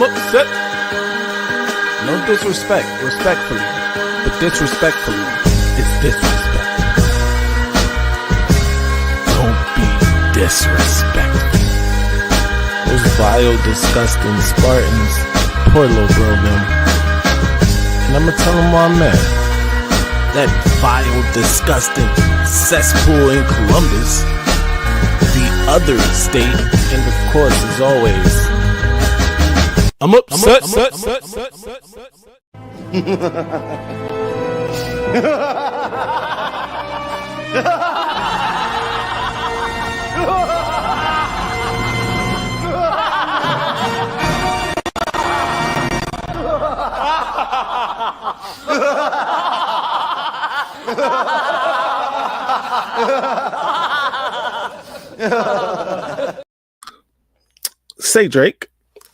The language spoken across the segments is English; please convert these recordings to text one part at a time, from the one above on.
I'm upset. No disrespect, respectfully. But disrespectfully is disrespect. Don't be disrespectful. Those vile, disgusting Spartans. Poor little girl, them. And I'm gonna tell them why I'm mad. That vile, disgusting cesspool in Columbus. The other state, and of course, as always, I'm upset. Say Drake.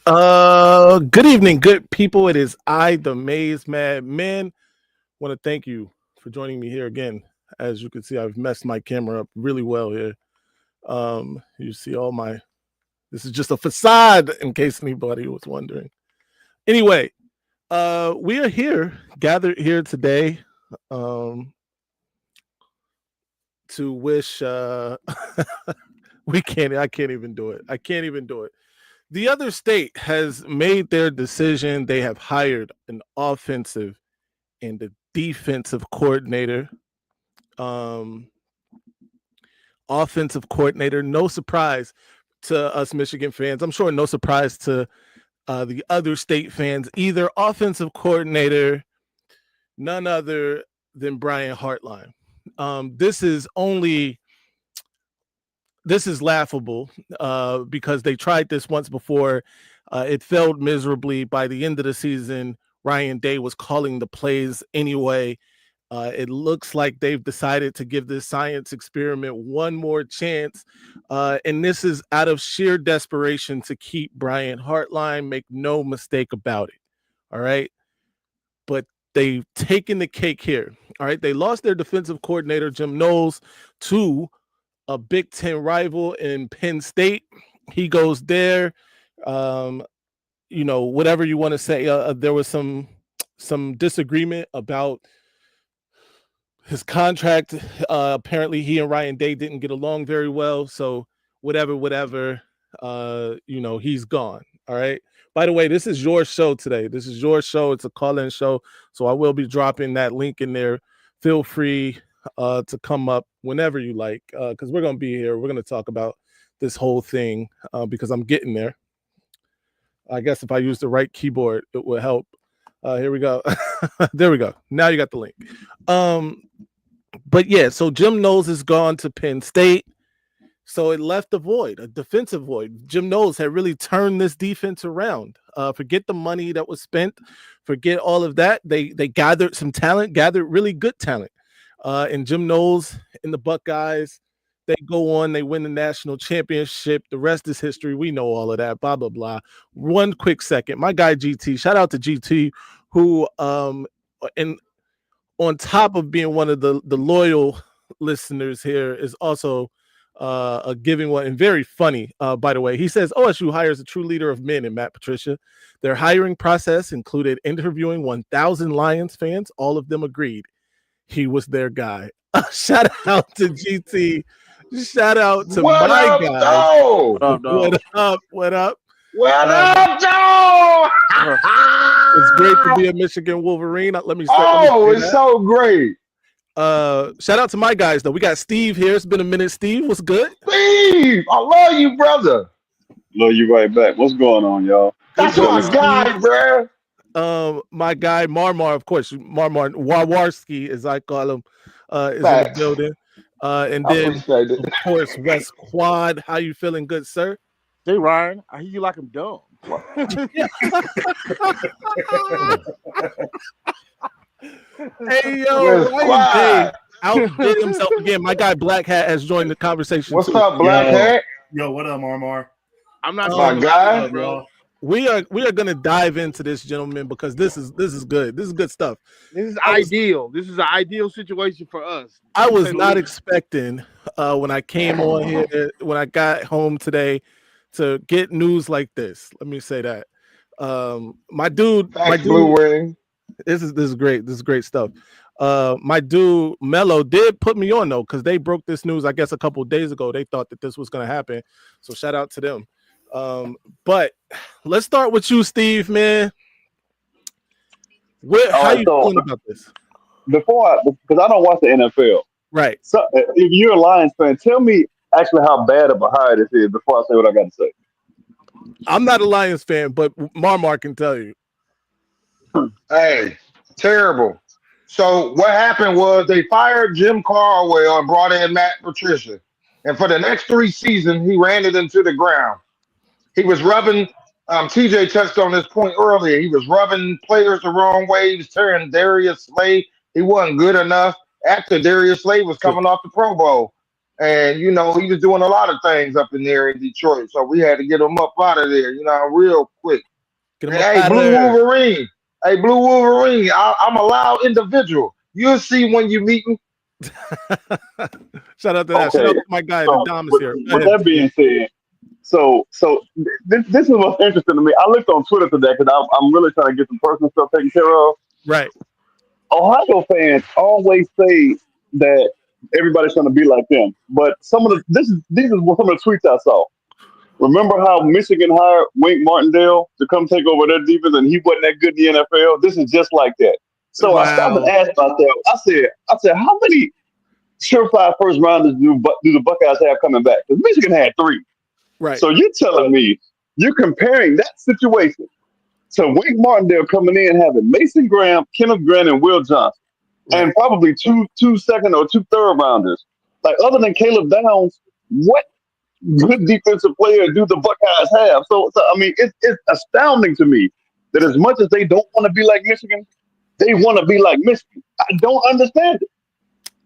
Good evening, good people. It is I, the Maize Mad Men. Want to thank you for joining me here again. As you can see, I've messed my camera up really well here. You see all my. This is just a facade, in case anybody was wondering. Anyway, we are here, gathered here today, to wish. I can't even do it. I can't even do it. The other state has made their decision. They have hired an offensive and a defensive coordinator. Offensive coordinator, no surprise to us Michigan fans. I'm sure no surprise to the other state fans either. Offensive coordinator, none other than Brian Hartline. This is laughable because they tried this once before. It failed miserably. By the end of the season, Ryan Day was calling the plays anyway. It looks like they've decided to give this science experiment one more chance. And this is out of sheer desperation to keep Brian Hartline. Make no mistake about it. All right. But they've taken the cake here. All right. They lost their defensive coordinator, Jim Knowles, to a Big Ten rival in Penn State. He goes there. Whatever you want to say. There was some disagreement about his contract. Apparently, he and Ryan Day didn't get along very well. So whatever. He's gone. All right. By the way, this is your show today. This is your show. It's a call-in show. So I will be dropping that link in there. Feel free to come up whenever you like, because we're going to be here. We're going to talk about this whole thing because I'm getting there. I guess if I use the right keyboard, it will help. Here we go. There we go. Now you got the link. But yeah, so Jim Knowles is gone to Penn State. So it left a void, a defensive void. Jim Knowles had really turned this defense around. Forget the money that was spent. Forget all of that. They gathered some talent, gathered really good talent. And Jim Knowles and the Buckeyes, they go on, they win the national championship. The rest is history. We know all of that, blah, blah, blah. One quick second. My guy GT, shout out to GT, who and on top of being one of the loyal listeners here is also a giving one and very funny, by the way. He says OSU hires a true leader of men in Matt Patricia. Their hiring process included interviewing 1,000 Lions fans. All of them agreed he was their guy. Shout out to GT. Shout out to my guy. Joe? What up? What up, Joe? It's great to be a Michigan Wolverine. Let me start. It's so great. Shout out to my guys, though. We got Steve here. It's been a minute. Steve, what's good? Steve, I love you, brother. Love you right back. What's going on, y'all? That's my guy, bro. My guy Marmar, of course, Marmar Wawarski, as I call him, is in the building. And then, of course, West Quad. How you feeling, good sir? Hey Ryan, I hear you like I'm dumb. Hey yo, Ryan outdid himself again. My guy Black Hat has joined the conversation. What's up, Black Hat? Yo, what up, Marmar? I'm not my guy, bro. We are gonna dive into this, gentlemen, because this is good. This is good stuff. This is ideal. This is an ideal situation for us. I was not expecting when I came on here, when I got home today, to get news like this. Let me say that. My dude, Thanks, Blue Wing. this is great. This is great stuff. My dude Mello did put me on though, because they broke this news, I guess, a couple of days ago. They thought that this was going to happen, so shout out to them. But let's start with you, Steve, man. How you feeling about this? Because I don't watch the NFL. Right. So if you're a Lions fan, tell me actually how bad of a hire this is before I say what I got to say. I'm not a Lions fan, but Marmar can tell you. Hey, terrible. So what happened was they fired Jim Caldwell and brought in Matt Patricia. And for the next 3 seasons, he ran it into the ground. He was rubbing, TJ touched on this point earlier. He was rubbing players the wrong way. He was tearing Darius Slay. He wasn't good enough after Darius Slay was coming off the Pro Bowl. And, he was doing a lot of things up in there in Detroit. So we had to get him up out of there, real quick. And, hey, Blue Wolverine. Hey, Blue Wolverine, I'm a loud individual. You'll see when you meet me. Shout out to that. Shout out to my guy, the Dom is here. With that being said, so this is what's interesting to me. I looked on Twitter today because I'm really trying to get some personal stuff taken care of. Right. Ohio fans always say that everybody's going to be like them, but these are some of the tweets I saw. Remember how Michigan hired Wink Martindale to come take over their defense, and he wasn't that good in the NFL? This is just like that. So wow. I stopped and asked about that. I said, how many surefire first rounders do the Buckeyes have coming back? Because Michigan had 3. Right. So you're telling me you're comparing that situation to Wink Martindale coming in having Mason Graham, Kenneth Grant, and Will Johnson, and probably two second or 2 third rounders. Like, other than Caleb Downs, what good defensive player do the Buckeyes have? So I mean, it's astounding to me that as much as they don't want to be like Michigan, they want to be like Michigan. I don't understand it.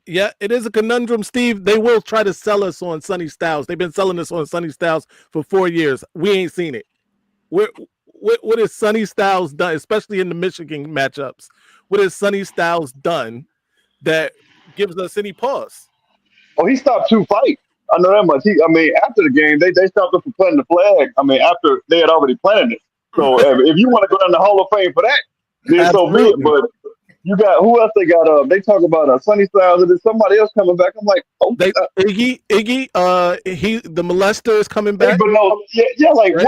Yeah, it is a conundrum, Steve. They will try to sell us on Sonny Styles. They've been selling us on Sonny Styles for 4 years. We ain't seen it. What has Sonny Styles done, especially in the Michigan matchups? What has Sonny Styles done that gives us any pause? Oh, he stopped 2 fights. I know that much. After the game, they stopped him from planting the flag. After they had already planted it. So if you want to go down the Hall of Fame for that, then so be it. But you got, who else they got? They talk about Sonny Styles, and there's somebody else coming back. I'm like, oh, Iggy, the molester is coming back. But no, like right?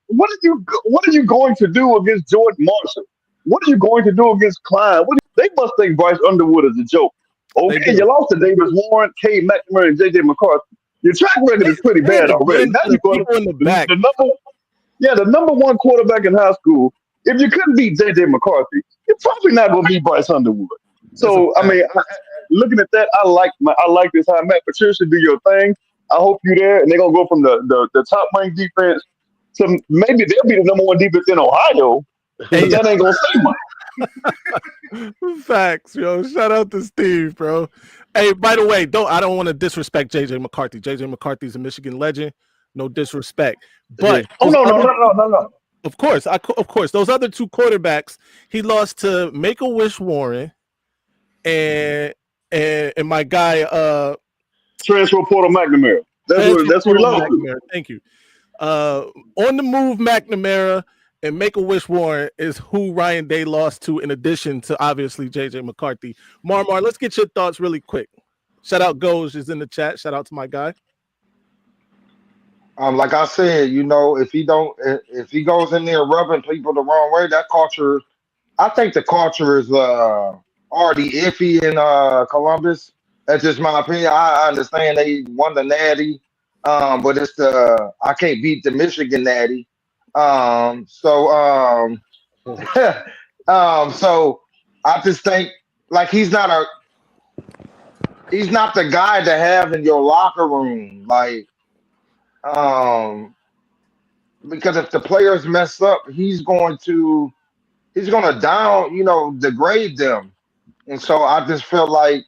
What are you going to do against Jordan Marshall? What are you going to do against Klein? They must think Bryce Underwood is a joke. Okay, you lost to Davis Warren, Cade McNamara, and J.J. McCarthy. Your track record is pretty bad already. Now you're going in the back. The number 1 quarterback in high school. If you couldn't beat J.J. McCarthy, you're probably not going to beat Bryce Underwood. So looking at that, I like this. How Matt Patricia do your thing. I hope you're there, and they're gonna go from the top ranked defense to maybe they'll be the number 1 defense in Ohio. But that ain't gonna say much. Facts, yo. Shout out to Steve, bro. Hey, by the way, I don't want to disrespect JJ McCarthy. JJ McCarthy's a Michigan legend. No disrespect. But no. Of course. Those other 2 quarterbacks, he lost to Make-A-Wish Warren and my guy Transfer Portal McNamara. That's what we lost. Thank you. On the move McNamara and Make-A-Wish Warren is who Ryan Day lost to, in addition to obviously JJ McCarthy. Marmar, let's get your thoughts really quick. Shout out Goj is in the chat. Shout out to my guy. Like I said, if he goes in there rubbing people the wrong way, that culture, I think the culture is already iffy in Columbus. That's just my opinion. I understand they won the Natty, but it's I can't beat the Michigan Natty. So I just think like he's not the guy to have in your locker room, like. Because if the players mess up, he's going to degrade them. And so I just feel like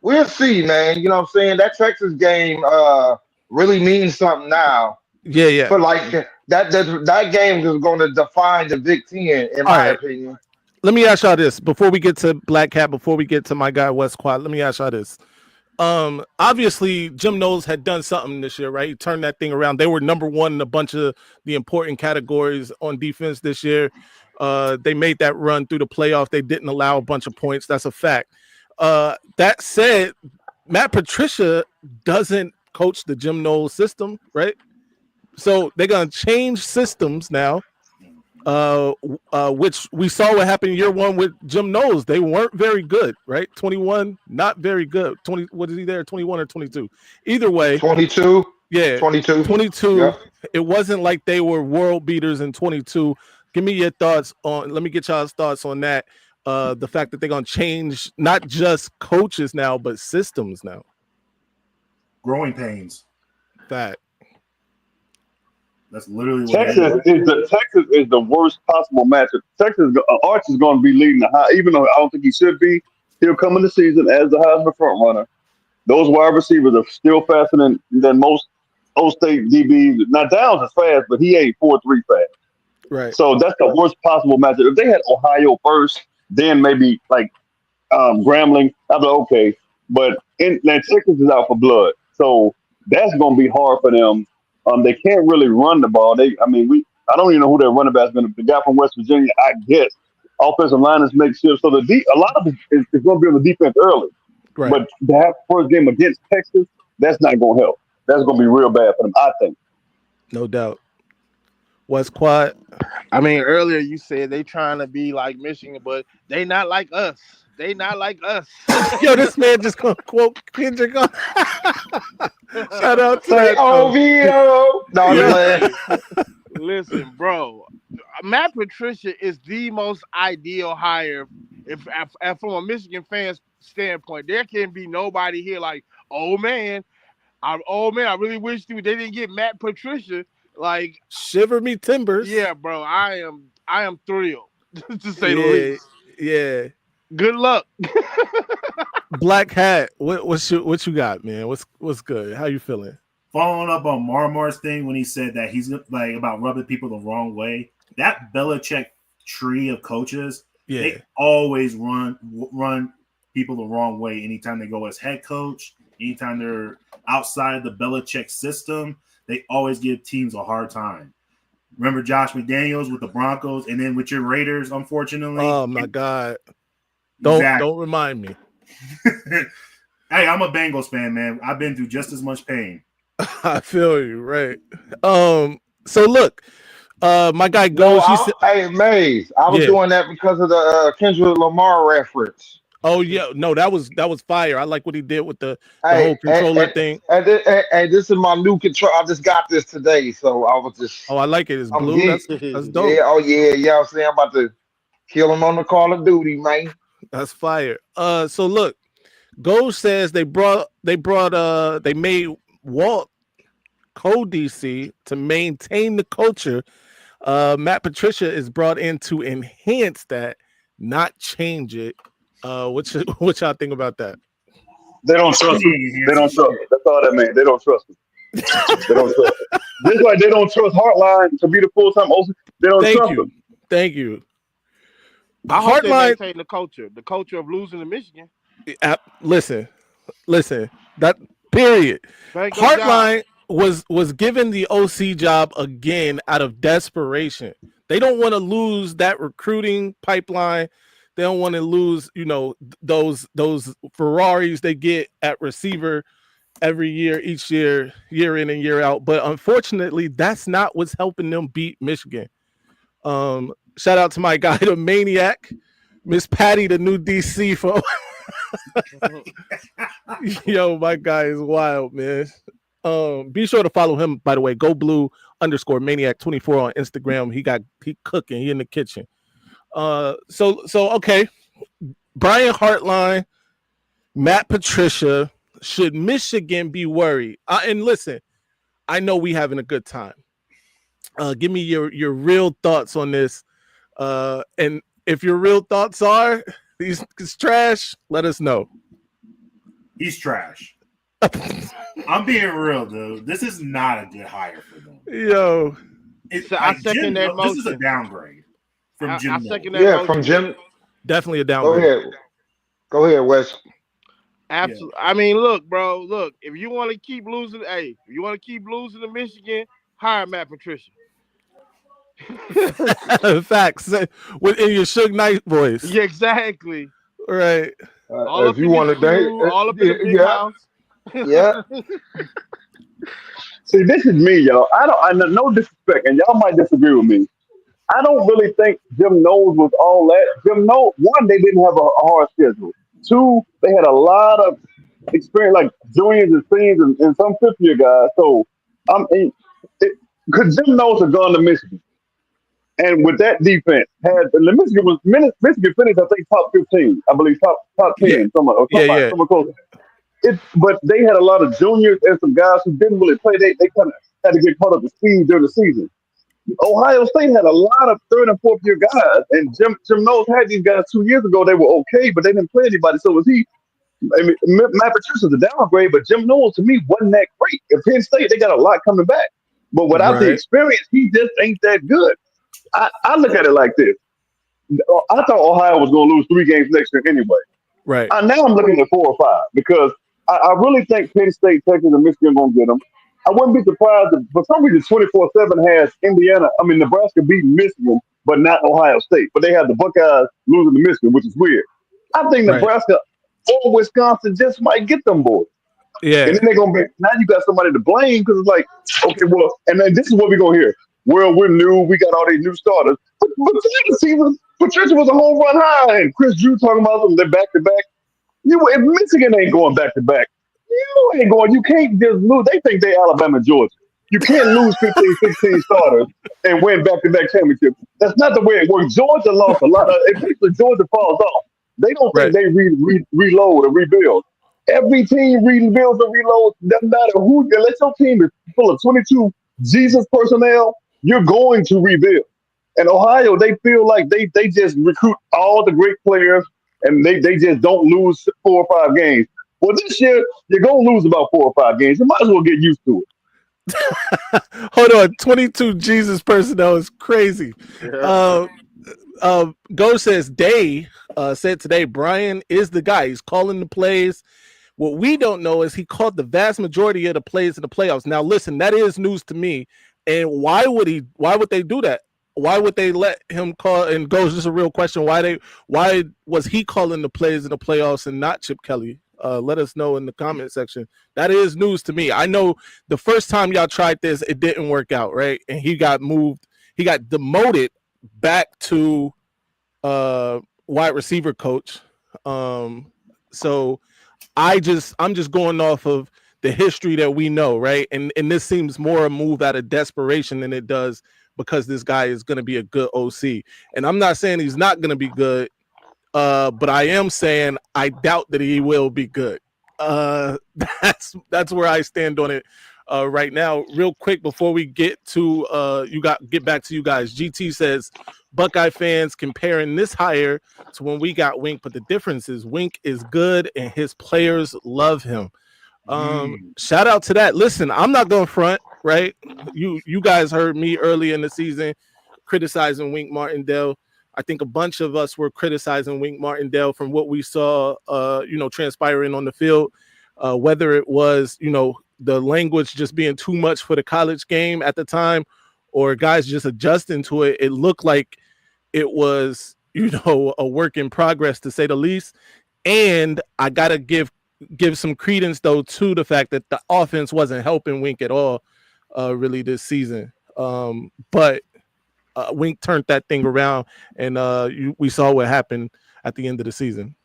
we'll see, man. You know what I'm saying? That Texas game really means something now. Yeah. But like that game is going to define the Big Ten, in my opinion. Let me ask y'all this before we get to Black Cat, before we get to my guy West Quad. Let me ask y'all this. Obviously Jim Knowles had done something this year, right? He turned that thing around. They were number one in a bunch of the important categories on defense this year. They made that run through the playoff. They didn't allow a bunch of points. That's a fact. That said, Matt Patricia doesn't coach the Jim Knowles system, right? So they're gonna change systems now. Which we saw what happened year one with Jim Knowles. They weren't very good, right? 21, not very good. 20, what is he there? 21 or 22? Either way, 22. yeah, 22. 22. Yeah. It wasn't like they were world beaters in 22. Give me your thoughts on. Let me get y'all's thoughts on that. The fact that they're gonna change not just coaches now, but systems now. Growing pains. Fact. That's literally what Texas is the worst possible matchup. Arch is going to be leading the high, even though I don't think he should be. He'll come in the season as the Heisman front runner. Those wide receivers are still faster than most O-State DBs. Now Downs is fast, but he ain't 4.3 fast. Right. So that's the worst possible matchup. If they had Ohio first, then maybe like Grambling, I'd be okay. But Texas is out for blood, so that's going to be hard for them. They can't really run the ball. I don't even know who their running back's going to be. The guy from West Virginia, I guess. Offensive line is makeshift. So a lot of it is going to be on the defense early. Right. But to have first game against Texas, that's not going to help. That's going to be real bad for them, I think. No doubt. West Quad. I mean, earlier you said they trying to be like Michigan, but they not like us. They not like us. Yo, this man just gonna quote Kendrick. Shout out to Say OVO. No, yeah. Listen, bro. Matt Patricia is the most ideal hire. If from a Michigan fan's standpoint, there can be nobody here like, oh man, I really wish they didn't get Matt Patricia. Like, shiver me timbers. Yeah, bro. I am thrilled to say the least. Yeah. Good luck. Black Hat, what you got, man? What's good? How you feeling? Following up on Marmar's thing when he said that he's like about rubbing people the wrong way. That Belichick tree of coaches, they always run people the wrong way anytime they go as head coach, anytime they're outside of the Belichick system, they always give teams a hard time. Remember Josh McDaniels with the Broncos and then with your Raiders, unfortunately? Oh my God. Exactly. Don't remind me. Hey, I'm a Bengals fan, man. I've been through just as much pain. I feel you, right? So look, my guy goes. Hey, Maize, I was doing that because of the Kendrick Lamar reference. Oh yeah, no, that was fire. I like what he did with the whole controller thing. And this is my new control. I just got this today, so I was just. Oh, I like it. It's blue. That's dope. Yeah. Oh yeah. I'm saying I'm about to kill him on the Call of Duty, man. That's fire. So look, Ghost says they made Walt co-DC to maintain the culture. Matt Patricia is brought in to enhance that, not change it. What y'all think about that? They don't trust him. They don't trust him. That's all that means. They don't trust him. They don't trust him. Just like they don't trust Heartline to be the full-time OC. They don't trust him. Thank you. I hope they maintain the culture of losing to Michigan. Listen. That period. Heartline was given the OC job again out of desperation. They don't want to lose that recruiting pipeline. They don't want to lose, those Ferraris they get at receiver every year, each year in and year out. But unfortunately, that's not what's helping them beat Michigan. Shout out to my guy, the Maniac, Miss Patty, the new DC for. Yo, my guy is wild, man. Be sure to follow him, by the way. Go Blue _Maniac24 on Instagram. He cooking. He in the kitchen. So okay. Brian Hartline, Matt Patricia. Should Michigan be worried? And listen, I know we having a good time. Give me your real thoughts on this. And if your real thoughts are he's trash, let us know. He's trash. I'm being real, dude. This is not a good hire for them. Yo, I second that motion. This is a downgrade from Jim. From Jim. Definitely a downgrade. Go ahead, Wes. Absolutely. Yeah. I mean, look, bro. Look, if you want to keep losing, if you want to keep losing to Michigan, hire Matt Patricia. Facts. In your Suge Knight voice. Yeah, exactly. Right. All up in the shoe, all up in the big house. Yeah. See, this is me, y'all. I know, no disrespect, and y'all might disagree with me. I don't really think Jim Knowles was all that. Jim Knowles, one, they didn't have a hard schedule. Two, they had a lot of experience, like juniors and seniors and some fifth-year guys. So, because Jim Knowles had gone to Michigan, and with that defense, Michigan finished, I think, top 15. I believe top 10. Someone close. But they had a lot of juniors and some guys who didn't really play. They kind of had to get caught up to speed during the season. Ohio State had a lot of third and fourth year guys, and Jim Knowles had these guys 2 years ago. They were okay, but they didn't play anybody. So was he? I mean, Matt Patricia's a downgrade, but Jim Knowles to me wasn't that great. At Penn State, they got a lot coming back, but without the experience, he just ain't that good. I look at it like this. I thought Ohio was going to lose 3 games next year anyway. Right. Now I'm looking at 4 or 5 because I really think Penn State, Texas, and Michigan going to get them. I wouldn't be surprised if, for some reason, 24/7 has Nebraska beating Michigan, but not Ohio State. But they have the Buckeyes losing to Michigan, which is weird. I think Nebraska or Wisconsin just might get them boys. Yeah. And then they're going to be, now you got somebody to blame because it's like, okay, well, and then this is what we're going to hear. Well, we're new. We got all these new starters. But the season, Patricia was a home run high, and Chris Drew talking about them. They're back to back. If Michigan ain't going back to back, you ain't going. You can't just lose. They think they Alabama, Georgia. You can't lose 15, 16 starters and win back to back championships. That's not the way it works. Georgia lost a lot. If Georgia falls off, they don't think they reload or rebuild. Every team rebuilds or reloads. Doesn't matter who. Unless your team is full of 22 Jesus personnel, you're going to rebuild. And Ohio, they feel like they just recruit all the great players and they just don't lose 4 or 5 games. Well, this year, you're going to lose about 4 or 5 games. You might as well get used to it. Hold on. 22 Jesus personnel is crazy. Yeah. Go says, Day said today, Brian is the guy. He's calling the plays. What we don't know is he called the vast majority of the plays in the playoffs. Now, listen, that is news to me. And why would they do that? Why would they let him call? And goes just a real question. Why was he calling the plays in the playoffs and not Chip Kelly? Let us know in the comment section. That is news to me. I know the first time y'all tried this, it didn't work out, right? And he got moved. He got demoted back to wide receiver coach. So I'm just going off of the history that we know, right? And this seems more a move out of desperation than it does because this guy is going to be a good OC. And I'm not saying he's not going to be good, but I am saying I doubt that he will be good. That's where I stand on it right now. Real quick before we get to get back to you guys. GT says Buckeye fans comparing this hire to when we got Wink, but the difference is Wink is good and his players love him. Shout out to that. Listen, I'm not going front, right? You guys heard me early in the season criticizing Wink Martindale. I think a bunch of us were criticizing Wink Martindale from what we saw, transpiring on the field, whether it was, the language just being too much for the college game at the time, or guys just adjusting to it. It looked like it was, a work in progress to say the least. And I got to give some credence though to the fact that the offense wasn't helping Wink at all, really this season. But Wink turned that thing around, and we saw what happened at the end of the season.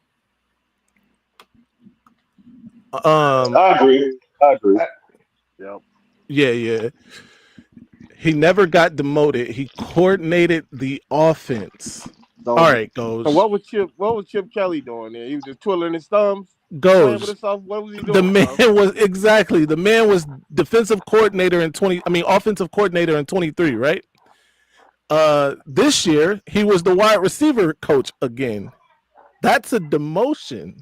I agree. Yep. Yeah. He never got demoted. He coordinated the offense. So, all right, goes. So what was Chip Kelly doing there? He was just twiddling his thumbs. Goes. What was he doing? The man was defensive coordinator in offensive coordinator in 23, right? This year he was the wide receiver coach again. That's a demotion.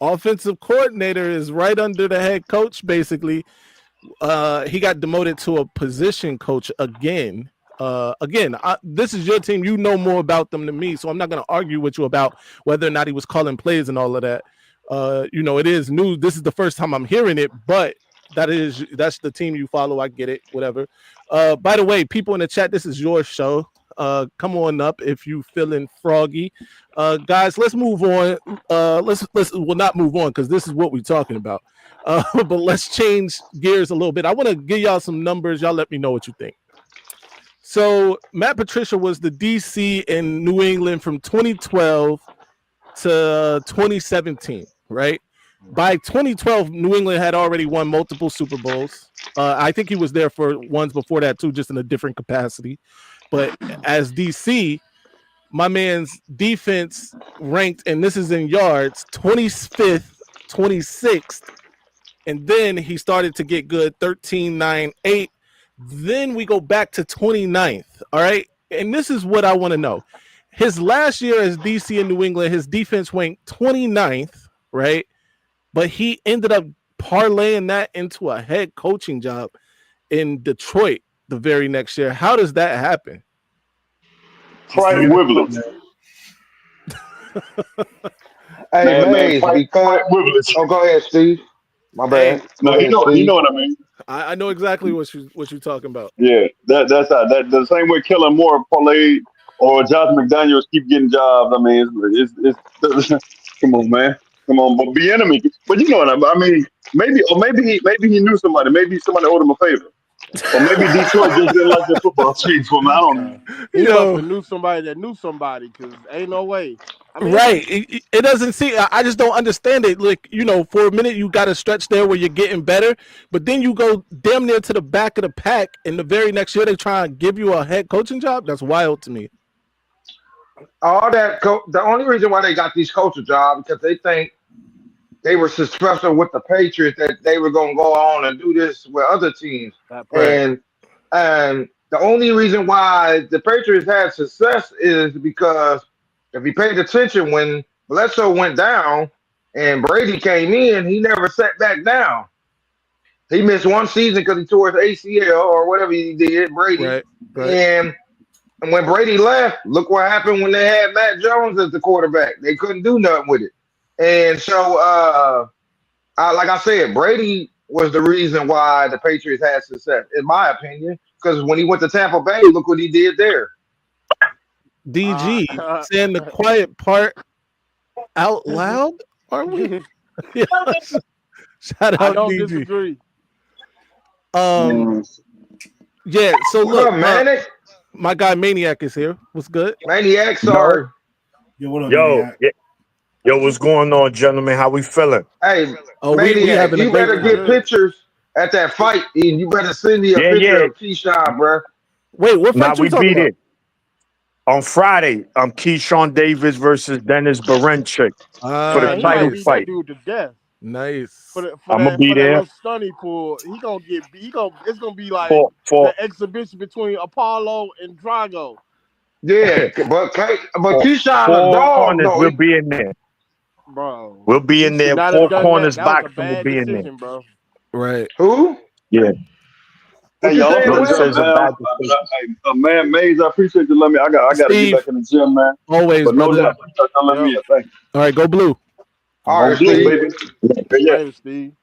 Offensive coordinator is right under the head coach, basically. He got demoted to a position coach again. This is your team. You know more about them than me, so I'm not going to argue with you about whether or not he was calling plays and all of that. It is new. This is the first time I'm hearing it, but that's the team you follow. I get it, whatever. By the way, people in the chat, this is your show. Come on up if you feeling froggy. Guys, let's move on. Let's not move on because this is what we're talking about. But let's change gears a little bit. I want to give y'all some numbers. Y'all let me know what you think. So Matt Patricia was the DC in New England from 2012 to 2017, right? By 2012, New England had already won multiple Super Bowls. I think he was there for ones before that too, just in a different capacity. But as DC, my man's defense ranked, and this is in yards, 25th, 26th, and then he started to get good, 13, 9, 8. Then we go back to 29th, all right? And this is what I want to know. His last year as DC in New England, his defense went 29th, right? But he ended up parlaying that into a head coaching job in Detroit the very next year. How does that happen? Pride privilege. Hey, Maize, because oh, go ahead, Steve. My bad. No, you know what I mean. I know exactly what you're talking about. Yeah, that's the same way Kellen Moore parlayed or Josh McDaniels keep getting jobs. I mean, it's come on, man, come on, but be enemy. But you know what I mean. Maybe he knew somebody. Maybe somebody owed him a favor. Or maybe Detroit just didn't like the football team for him. I don't know. He must have knew somebody that knew somebody, because ain't no way. I mean, right. It doesn't seem. I just don't understand it. Like, for a minute you got a stretch there where you're getting better, but then you go damn near to the back of the pack, and the very next year they try and give you a head coaching job. That's wild to me. All that. The only reason why they got these coaching jobs because they think they were successful with the Patriots that they were going to go on and do this with other teams. And the only reason why the Patriots had success is because if you paid attention when Bledsoe went down and Brady came in, he never sat back down. He missed one season because he tore his ACL or whatever he did, Brady. Right. And when Brady left, look what happened when they had Matt Jones as the quarterback. They couldn't do nothing with it. And so, like I said, Brady was the reason why the Patriots had success, in my opinion, because when he went to Tampa Bay, look what he did there. DG saying the quiet part out loud, are we? Yeah. Shout out, I don't DG. disagree. Yeah. So what look, up, Manic? My guy Maniac is here. What's good? Maniac, sorry. Yo, what up, Maniac? Yo, what's going on, gentlemen? How we feeling? Hey, Maniac, you better get pictures at that fight, and you better send me a picture of Keyshawn, bro. Wait, what fight you talking about? It. On Friday, Keyshawn Davis versus Dennis Berenchik for the title fight. Dude to death. Nice. I'm gonna be there. Stunny pool. It's gonna be like the exhibition between Apollo and Drago. Yeah, but Keyshawn a dog, though. We'll be in there. Bro, we'll be in there. 4 corners box, and we'll be in there. Bro. Right. Who? Yeah. Hey, y'all. Man, Maize, I appreciate you letting me. I got to get back in the gym, man. Always, but no doubt. All right, go blue. All right, Steve. Yeah, Steve.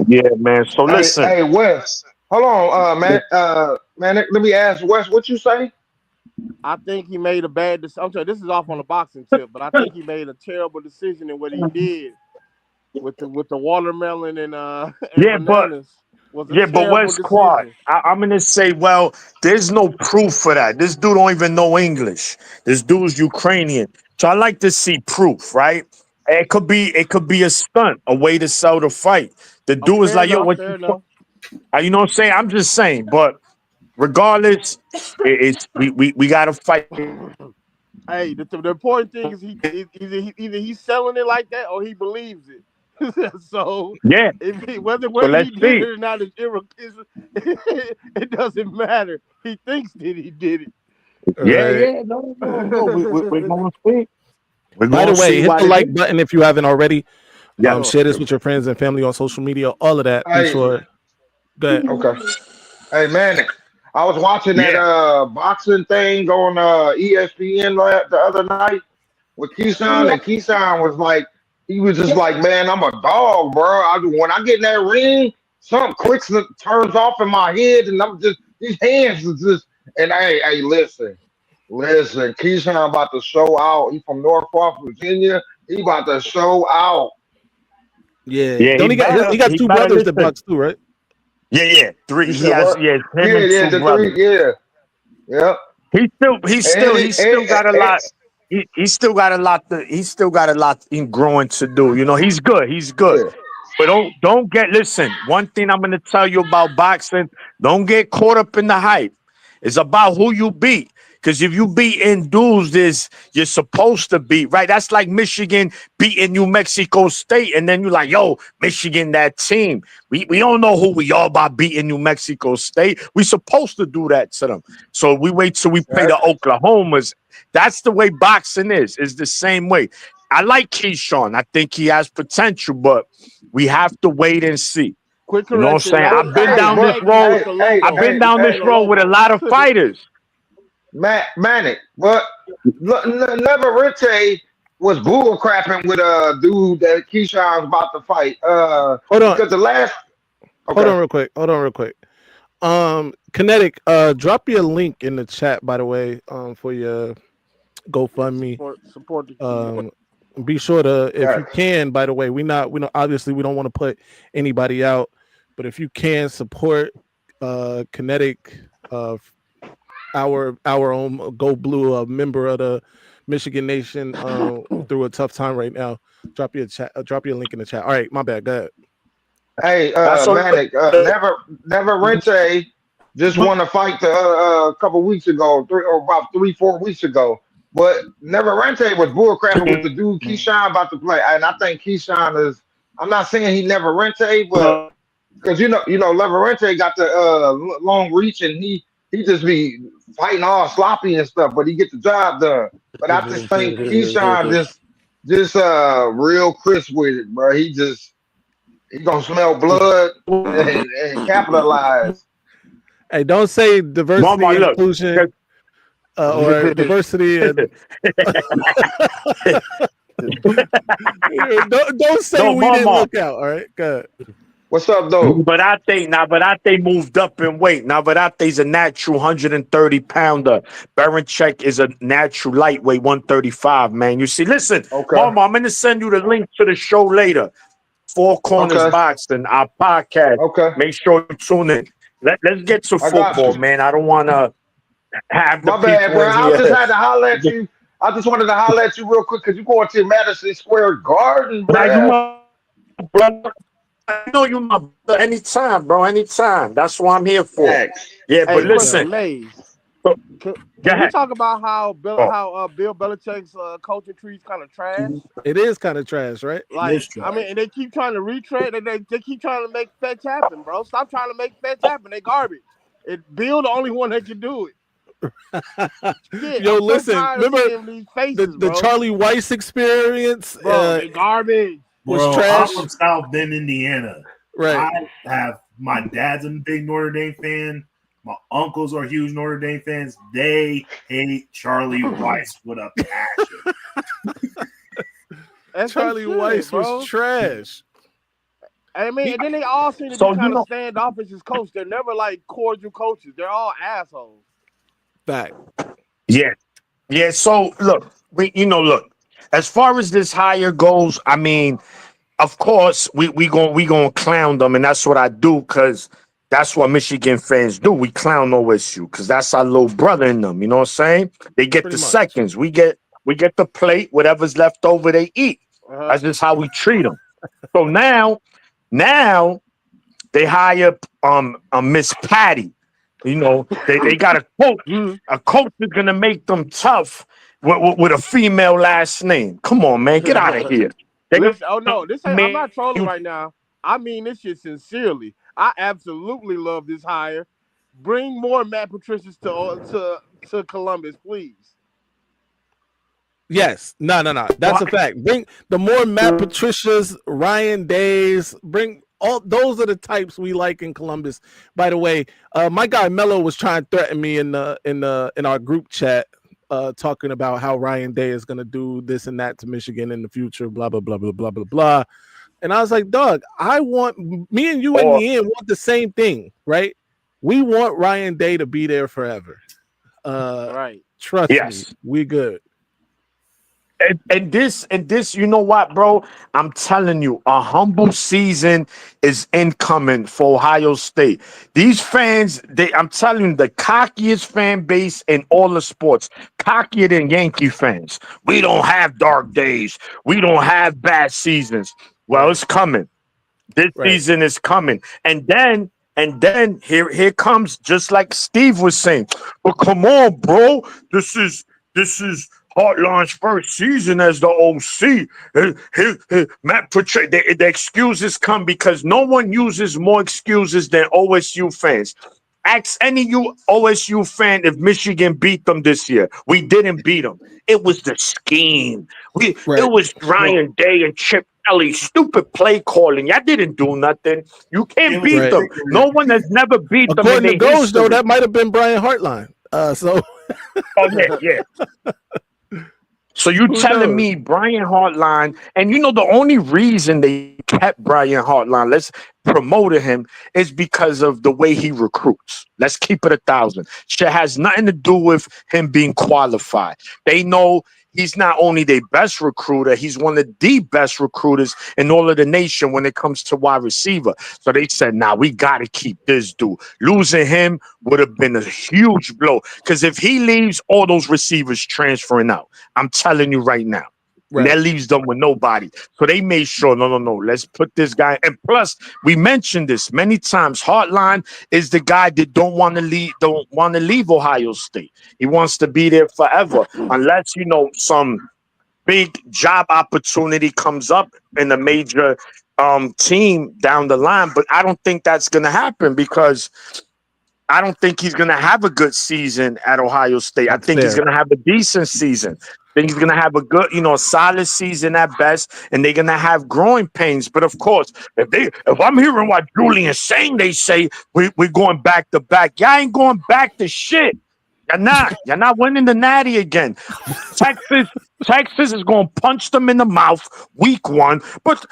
Yeah, man. So listen. Hey, Wes. Hold on, man. Man, let me ask Wes. What you say? I think he made a bad decision. I'm sorry, this is off on a boxing tip, but I think he made a terrible decision in what he did with the watermelon and bananas. But Wes Quad, I'm gonna say, well, there's no proof for that. This dude don't even know English. This dude's Ukrainian, so I like to see proof, right? It could be a stunt, a way to sell the fight. The dude is like, yo, what you know what I'm saying? I'm just saying, but. Regardless, we gotta fight. Hey, the important thing is either he's selling it like that or he believes it. So yeah, whether he did it or not, it doesn't matter. He thinks that he did it. Yeah. No. We're gonna see. By the way, hit the like button if you haven't already. Share this with your friends and family on social media. All of that. Be sure. Go ahead. Okay. Hey, man. I was watching that boxing thing on ESPN the other night with Keyshawn, and Keyshawn was like, he was just like, man, I'm a dog, bro. When I get in that ring, something clicks and turns off in my head, and I'm just these hands is just. And hey, listen, Keyshawn about to show out. He from Norfolk, Virginia. He about to show out. Yeah. Don't he got two brothers that Bucks too, right? Yeah. Three. You He said has what? him and the two brothers. three, yeah. He still got a lot. He still got a lot in growing to do. You know, he's good. Yeah. But listen, one thing I'm gonna tell you about boxing, don't get caught up in the hype. It's about who you beat. Because if you beating dudes you're supposed to beat, right? That's like Michigan beating New Mexico State, and then you're like, yo, Michigan, that team. We don't know who we are by beating New Mexico State. We supposed to do that to them. So we wait till we play the Oklahomas. That's the way boxing is. It's the same way. I like Keyshawn. I think he has potential, but we have to wait and see. Quick correction. You know what I'm saying? I've been down this road. I've been down this road with a lot of fighters. Manic, but Leverente was bull crapping with a dude that Keyshawn's about to fight. Hold on. Because the last. Okay. Hold on real quick. Kinetic, drop your link in the chat, by the way, for your GoFundMe. Support the be sure to, if you can, by the way, we obviously we don't want to put anybody out, but if you can support Kinetic, our own Go Blue, a member of the Michigan Nation, through a tough time right now. Drop your link in the chat. All right, my bad. Go ahead. Hey, Manic, Neverente just won a fight a couple weeks ago, about 3-4 weeks ago. But Neverente was bullcrapping with the dude Keyshawn about to play, and I think Keyshawn is. I'm not saying he Neverente, but because you know, Leverente got the long reach, and he just be fighting all sloppy and stuff, but he get the job done. But I just think Keyshawn just real crisp with it, bro. He gonna smell blood and capitalize. Hey, don't say diversity and inclusion or diversity and don't say we didn't look out. All right, good. What's up, though? Navarrete moved up in weight. Navarrete's a natural 130-pounder. Baranchek is a natural lightweight 135, man. You see, listen, Mama, I'm going to send you the link to the show later. Four Corners Boxing, our podcast. Okay. Make sure you tune in. Let's get to football, man. I don't want to have the My bad, bro. I just had to holler at you. I just wanted to holler at you real quick because you're going to Madison Square Garden, bro. Now, you my brother. I know you my brother anytime, bro. Anytime. That's what I'm here for. Thanks. Yeah, but listen. Maize, can we talk about how Bill Belichick's coaching tree is kind of trash? It is kind of trash, right? Like, I mean, and they keep trying to retread, and they keep trying to make fetch happen, bro. Stop trying to make fetch happen. They garbage. Bill the only one that can do it. Yo, listen, remember the Charlie Weiss experience? Bro, garbage. Was trash. I'm from South Bend, Indiana. Right. My dad's a big Notre Dame fan. My uncles are huge Notre Dame fans. They hate Charlie Weiss with a passion. Charlie Weiss was trash. I mean, and then they all seem to be kind of standoffish as coach. They're never like cordial coaches. They're all assholes. Back. Yeah. So look, as far as this hire goes, I mean, of course, we gonna clown them, and that's what I do because that's what Michigan fans do. We clown OSU because that's our little brother in them. You know what I'm saying? They get the seconds. We get the plate. Whatever's left over, they eat. That's just how we treat them. So now they hire Miss Patty. You know, they got a coach. A coach is gonna make them tough with a female last name. Come on, man, get out of here. I'm not trolling right now. I mean this shit sincerely. I absolutely love this hire. Bring more Matt Patricias to Columbus, please. Yes, no. That's a fact. Bring the more Matt Patricias, Ryan Days. Bring all those are the types we like in Columbus. By the way, my guy Mello was trying to threaten me in our group chat talking about how Ryan Day is going to do this and that to Michigan in the future, blah, blah, blah, blah, blah, blah, blah. And I was like, Doug, me and you in the end want the same thing, right? We want Ryan Day to be there forever. Right. Trust me, we good. And this, you know what, bro? I'm telling you, a humble season is incoming for Ohio State. These fans, I'm telling you, the cockiest fan base in all the sports, cockier than Yankee fans. We don't have dark days. We don't have bad seasons. Well, it's coming. This season is coming. And then here comes, just like Steve was saying. But come on, bro. This is Heartline's first season as the OC. Matt Patricia, the excuses come because no one uses more excuses than OSU fans. Ask any OSU fan if Michigan beat them this year. We didn't beat them. It was the scheme. It was Ryan Day and Chip Kelly. Stupid play calling. Y'all didn't do nothing. You can't beat them. No one has never beat them. According to Ghost, though, that might have been Brian Hartline. Yeah. So you telling me Brian Hartline, and you know the only reason they kept Brian Hartline, let's promote him, is because of the way he recruits. Let's keep it 1,000. Shit has nothing to do with him being qualified. They know he's not only their best recruiter, he's one of the best recruiters in all of the nation when it comes to wide receiver. So they said, we got to keep this dude. Losing him would have been a huge blow because if he leaves, all those receivers transferring out. I'm telling you right now. Right. That leaves them with nobody. So they made sure, no. Let's put this guy. And plus, we mentioned this many times. Hartline is the guy that don't want to leave Ohio State. He wants to be there forever, unless some big job opportunity comes up in a major team down the line. But I don't think that's going to happen because I don't think he's going to have a good season at Ohio State. I think he's going to have a decent season. I think he's going to have a good, solid season at best, and they're going to have growing pains. But of course, if I'm hearing what Julian's saying, they say we're going back to back. Y'all ain't going back to shit. You're not winning the Natty again. Texas is going to punch them in the mouth week 1. But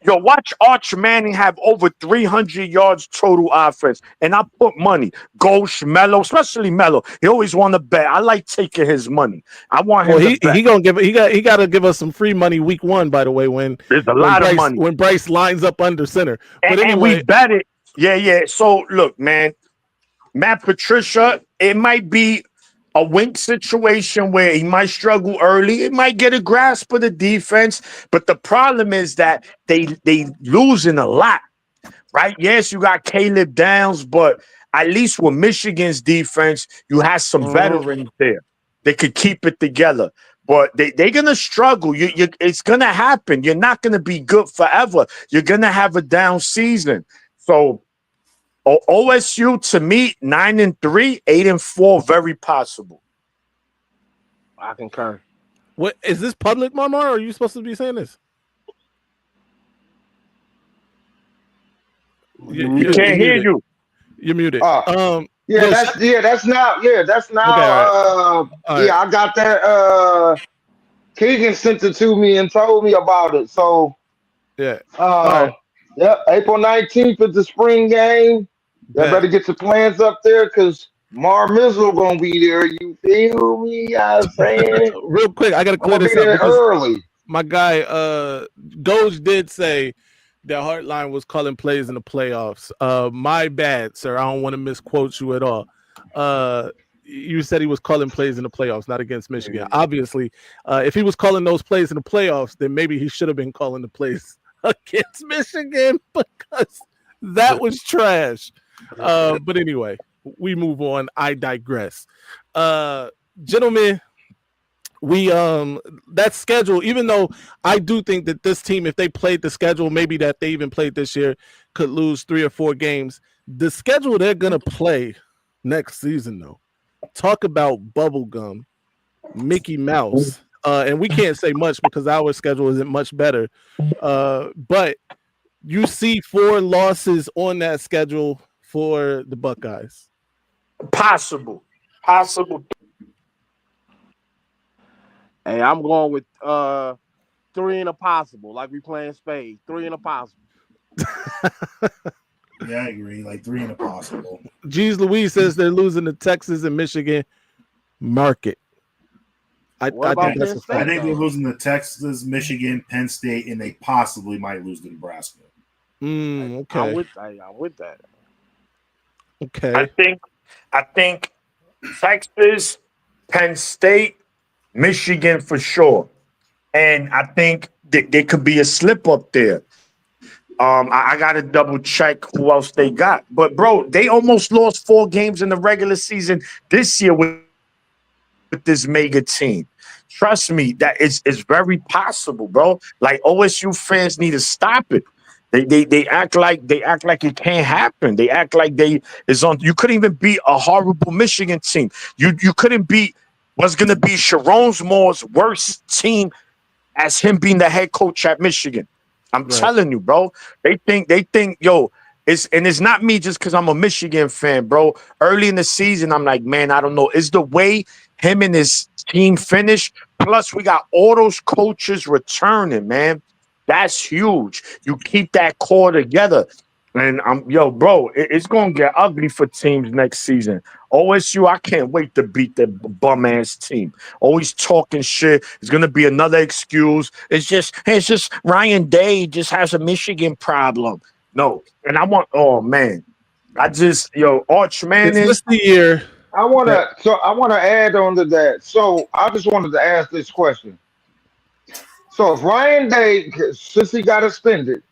watch Arch Manning have over 300 yards total offense, and I put money. Ghost, Mello, especially Mello. He always want to bet. I like taking his money. I want him to bet. He got to give us some free money week 1. By the way, when there's a lot of money when Bryce lines up under center. But and we bet it. Yeah. So look, man, Matt Patricia. It might be a wink situation where he might struggle early. It might get a grasp of the defense, but the problem is that they losing a lot, right? Yes, you got Caleb Downs, but at least with Michigan's defense, you have some veterans there. They could keep it together, but they're gonna struggle. It's gonna happen. You're not gonna be good forever. You're gonna have a down season. So OSU, to me, 9-3, 8-4, very possible. I concur. What is this public, Mama? Or are you supposed to be saying this? You can't hear you. You're muted. That's now. Okay, I got that. Keegan sent it to me and told me about it. So April 19th is the spring game. Y'all better get your plans up there because Mar Mizzle gonna be there. You feel me? I'm saying. Real quick, I gotta clear this up early. My guy, Doge did say that Hartline was calling plays in the playoffs. My bad, sir. I don't want to misquote you at all. You said he was calling plays in the playoffs, not against Michigan. Obviously, if he was calling those plays in the playoffs, then maybe he should have been calling the plays against Michigan because that was trash. But anyway, we move on. I digress. Gentlemen, we that schedule, even though I do think that this team, if they played the schedule, maybe that they even played this year, could lose 3 or 4 games. The schedule they're gonna play next season, though. Talk about bubblegum, Mickey Mouse. And we can't say much because our schedule isn't much better. But you see 4 losses on that schedule for the Buckeyes. Possible. Hey, I'm going with 3 in a possible, like we playing spades. 3 in a possible. Yeah, I agree. Like 3 in a possible. Jeez Louise says they're losing to Texas and Michigan. Market. I What about think that's Penn a State, I fact. think though? they're losing to Texas, Michigan, Penn State, and they possibly might lose to Nebraska. Okay. I'm with that. Okay. I think Texas, Penn State, Michigan for sure. And I think there could be a slip up there. I got to double check who else they got. But, bro, they almost lost 4 games in the regular season this year with this mega team. Trust me, that is very possible, bro. Like, OSU fans need to stop it. They act like it can't happen. They act like you couldn't even beat a horrible Michigan team. You couldn't beat what's gonna be Sharon Moore's worst team as him being the head coach at Michigan. I'm telling you, bro. They think, yo, it's not me just because I'm a Michigan fan, bro. Early in the season, I'm like, man, I don't know. It's the way him and his team finished. Plus, we got all those coaches returning, man. That's huge. You keep that core together. And bro, it's gonna get ugly for teams next season. OSU, I can't wait to beat the bum ass team. Always talking shit. It's gonna be another excuse. It's just Ryan Day just has a Michigan problem. No, and oh man, Arch Manning. Is this the year? I want to add on to that. So I just wanted to ask this question. So if Ryan Day, since he got extended,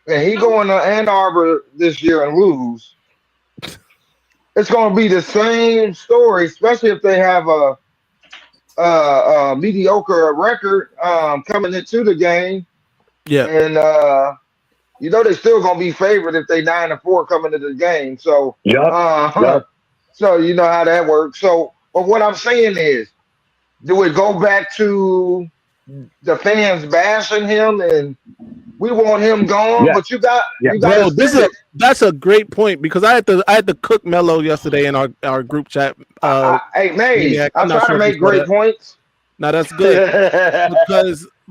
and he going to Ann Arbor this year and lose, it's going to be the same story, especially if they have a mediocre record coming into the game. Yeah. And they're still going to be favored if they 9-4 coming into the game. So so you know how that works. So, but what I'm saying is, do it go back to the fans bashing him and we want him gone? Yeah. But you got Bro, that's a great point because I had to cook Mello yesterday in our group chat. Hey, Maize, Maniac, I'm trying to make great points. Now that's good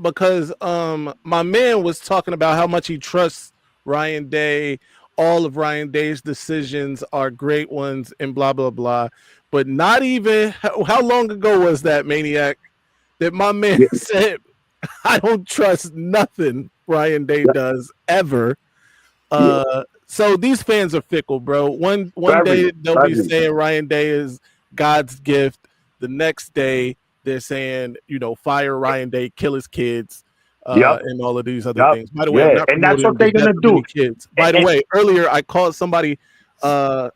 because my man was talking about how much he trusts Ryan Day. All of Ryan Day's decisions are great ones and blah, blah, blah. But not even how long ago was that, Maniac, that my man said, I don't trust nothing Ryan Day does ever. So these fans are fickle, bro. One day they'll be saying Ryan Day is God's gift. The next day they're saying, fire Ryan Day, kill his kids. And all of these other things. By the way, I'm not and that's what they're gonna do. Kids. By the way, earlier I called somebody. I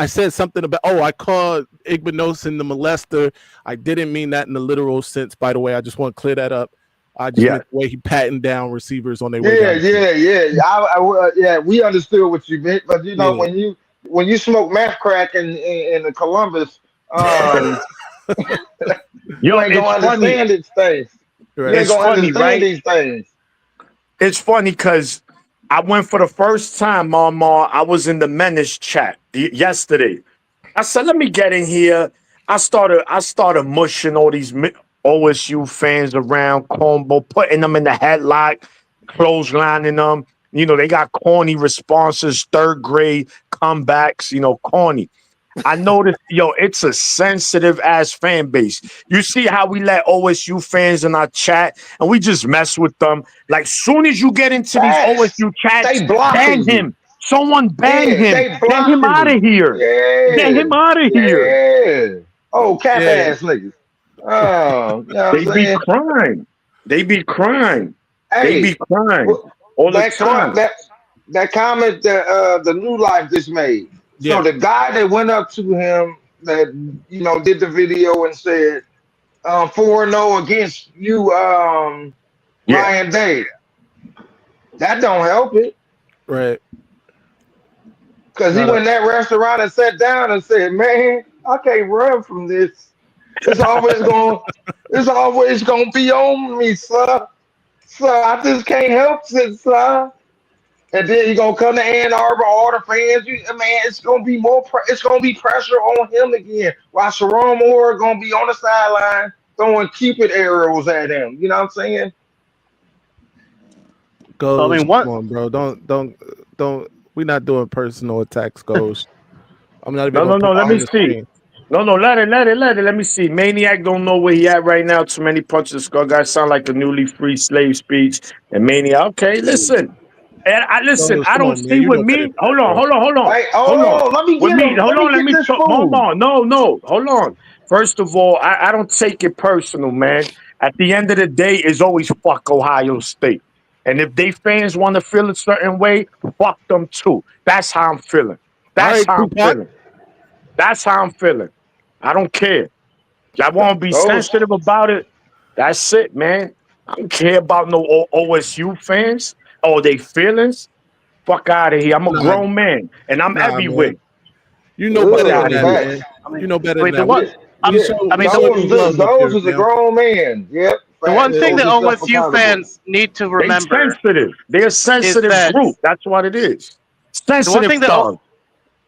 said something about. I called Igbenogson the molester. I didn't mean that in the literal sense. By the way, I just want to clear that up. I just meant the way he patting down receivers on their way down. Yeah. We understood what you meant, but when you smoke meth crack in the Columbus, you ain't gonna understand these things. Right. It's funny, right? These things. It's funny because I went for the first time, Mama. I was in the Menace chat yesterday. I said, let me get in here. I started mushing all these OSU fans around combo, putting them in the headlock, clotheslining them. They got corny responses, third grade comebacks, corny. I noticed, it's a sensitive ass fan base. You see how we let OSU fans in our chat and we just mess with them. Like, soon as you get into these OSU chats, ban him. Someone ban him. Get him out of here. Yeah. Get him out of here. Yeah. Oh, cat ass niggas. Oh, They be crying. Hey, they be crying all the time. That comment that the New Life just made. So the guy that went up to him that did the video and said 4-0 against you, Ryan Day. That don't help it, right? Because he went in that restaurant and sat down and said, "Man, I can't run from this. It's always gonna be on me, sir. So I just can't help it, sir." And then you're gonna come to Ann Arbor, all the fans. It's gonna be it's gonna be pressure on him again. While Sharon Moore gonna be on the sideline throwing Cupid arrows at him. You know what I'm saying? Goes, I mean, what? come on, bro. Don't. We're not doing personal attacks, Goes. I'm not even No, gonna no, no. put it Let on me the see. screen. No, no. Let it. Let me see. Maniac don't know where he at right now. Too many punches. The skull guy sound like a newly free slave speech. And Maniac. Okay, listen. And I listen. Goes, I come don't on, man. see You with know better me. than that, Hold on. bro. Hold on. Hold on. Hey, Hold on. let me With get me. him. Hold Let me on. Let get me this talk. Hold fool. on. No, no. Hold on. First of all, I don't take it personal, man. At the end of the day, it's always fuck Ohio State. And if they fans want to feel a certain way, fuck them too. That's how I'm feeling. All That's right, how I'm Tupac. feeling. That's how I'm feeling. I don't care. Y'all want to be Ghost. sensitive about it? That's it, man. I don't care about no OSU fans or they feelings. Fuck out of here. I'm a Nah, grown man and I'm nah, man. everywhere. You know Fuck better Ugh, than out of that, here. facts. man. I mean, You know better I than mean the that. what? Yeah, yeah. I mean We show you love up Those here, is a man. grown man. Yep, the facts. one thing Hold that yourself OSU accountable. fans need to They remember sensitive. They're a is sensitive that group. That's what it is. the one Sensitive thing that thugs.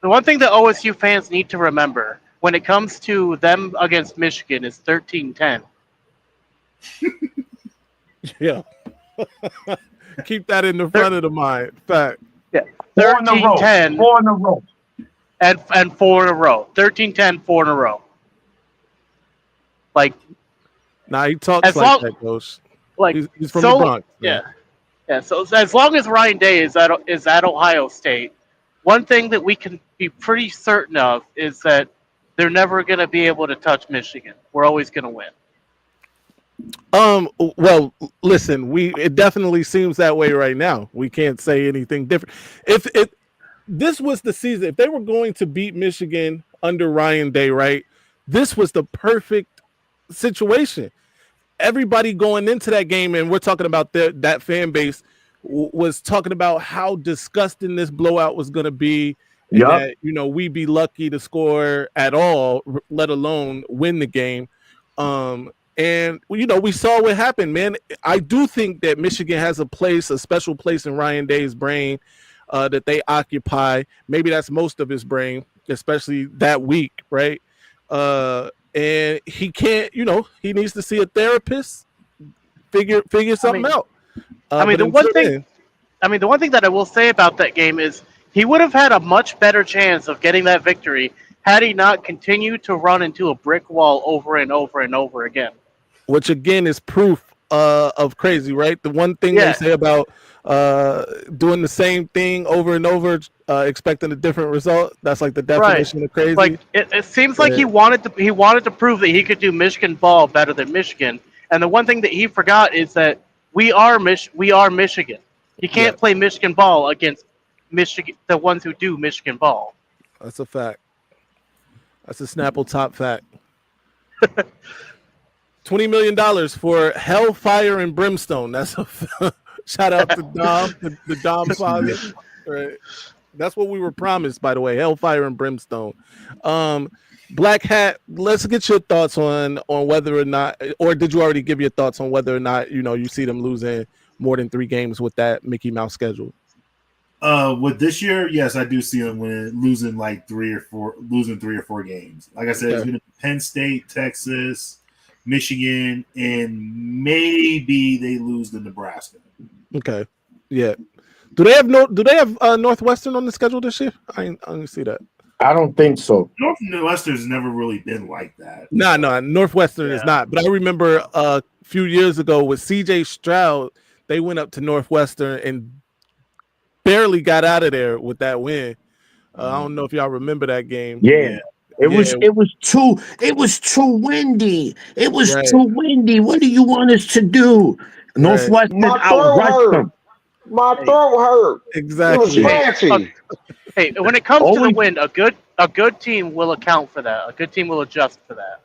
the one thing that OSU fans need to remember when it comes to them against Michigan is 13-10. Yeah. Keep that in the Thir- front of the mind. Fact. yeah, 4 in a row. 13-10 4 in a row. and 4 in a row. 13-10, 4 in a row. Like Nah, he talks as like long that, Ghost. like He's from the so Bronx, yeah. man. Yeah, so as long as Ryan Day is at Ohio State, one thing that we can be pretty certain of is that they're never going to be able to touch Michigan. We're always going to win. Well, listen, it definitely seems that way right now. We can't say anything different. If this was the season, if they were going to beat Michigan under Ryan Day, right? This was the perfect situation. Everybody going into that game, and we're talking about that fan base was talking about how disgusting this blowout was going to be, and Yup. that we'd be lucky to score at all, let alone win the game. And we saw what happened, man. I do think that Michigan has a special place in Ryan Day's brain that they occupy. Maybe that's most of his brain, especially that week, right? And he can't, he needs to see a therapist, figure something out. I mean, But until then, the one thing that I will say about that game is he would have had a much better chance of getting that victory had he not continued to run into a brick wall over and over and over again. which again is proof of crazy, right? The one thing they Yeah. say about doing the same thing over and over, expecting a different result, that's like the definition of crazy. Like it seems like he wanted to prove that he could do Michigan ball better than Michigan. And the one thing that he forgot is that we are Michigan. He can't play Michigan ball against Michigan, the ones who do Michigan ball. That's a fact. That's a Snapple top fact. $20 million for Hellfire and Brimstone. That's a shout out to Dom, the Dom father. Right. That's what we were promised, by the way. Hellfire and Brimstone. Black Hat, let's get your thoughts on whether or not, or did you already give your thoughts on whether or not you see them losing more than 3 games with that Mickey Mouse schedule? With this year, yes, I do see them losing 3 or 4 games. Like I said, it's going to be Penn State, Texas, Michigan, and maybe they lose to Nebraska. Okay, yeah. Do they have Northwestern on the schedule this year? I didn't see that. I don't think so. Northwestern's never really been like that. No, Northwestern is not. But I remember a few years ago with CJ Stroud, they went up to Northwestern and barely got out of there with that win. I don't know if y'all remember that game. Yeah. It was too windy. It was too windy. What do you want us to do? Northwestern outrushed them. My throat hurt. Exactly. It was scratchy. Hey, when it comes to the wind, a good team will account for that. A good team will adjust for that.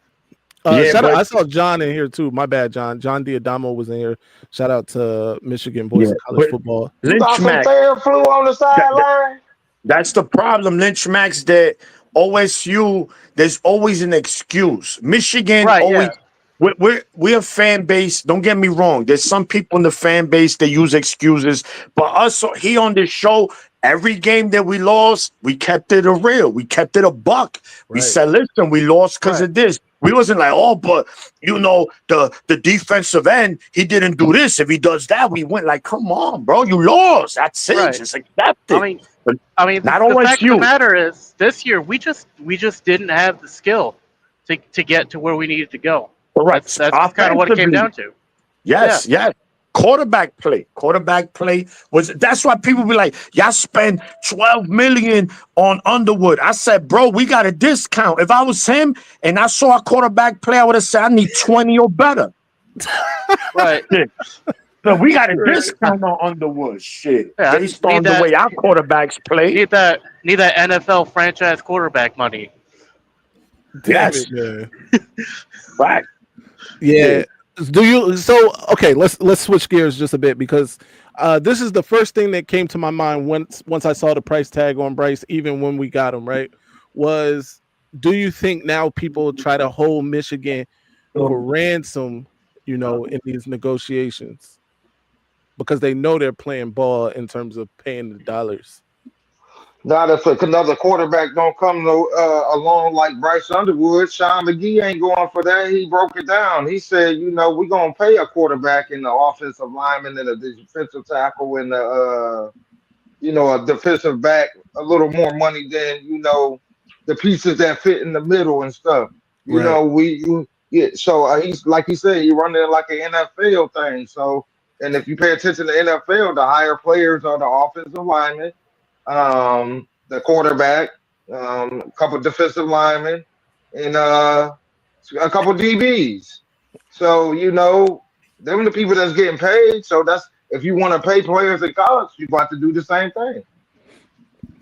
I saw John in here too. My bad, John. John Diadamo was in here. Shout out to Michigan boys of college football. You got some Theraflu on the sideline? That's the problem, Lynch Max, that OSU, there's always an excuse. Michigan always we're a fan base. Don't get me wrong. There's some people in the fan base that use excuses. But us here on this show, every game that we lost, we kept it real. We kept it a buck. We said, listen, we lost because of this. We wasn't like, oh, but the defensive end, he didn't do this. If he does that, we went like, come on, bro, you lost. That's it. Right. Just accept it. I mean, not the fact of the OSU. matter is, this year we just didn't have the skill to get to where we needed to go. Correct. That's kind of what it came down to. Yes. Quarterback play that's why people be like, y'all spend $12 million on Underwood. I said, bro, we got a discount. If I was him and I saw a quarterback play, I would have said I need 20 or better. Right. So we got a discount on Underwood, shit. Yeah, based on the way our quarterbacks play. Need that NFL franchise quarterback money. Yes. Right. Yeah. Do you? So okay, let's switch gears just a bit, because this is the first thing that came to my mind once I saw the price tag on Bryce, even when we got him, right? Was, do you think now people try to hold Michigan for ransom, in these negotiations, because they know they're playing ball in terms of paying the dollars? Not if another quarterback don't come along like Bryce Underwood. Sean McGee ain't going for that. He broke it down. He said, we're going to pay a quarterback and the offensive lineman and a defensive tackle and a defensive back a little more money than, the pieces that fit in the middle and stuff. So he's, like he said, he running it like an NFL thing. So, and if you pay attention to NFL, the higher players are the offensive linemen, the quarterback, a couple defensive linemen, and a couple DBs. So, them the people that's getting paid. So that's, if you want to pay players in college, you got to do the same thing.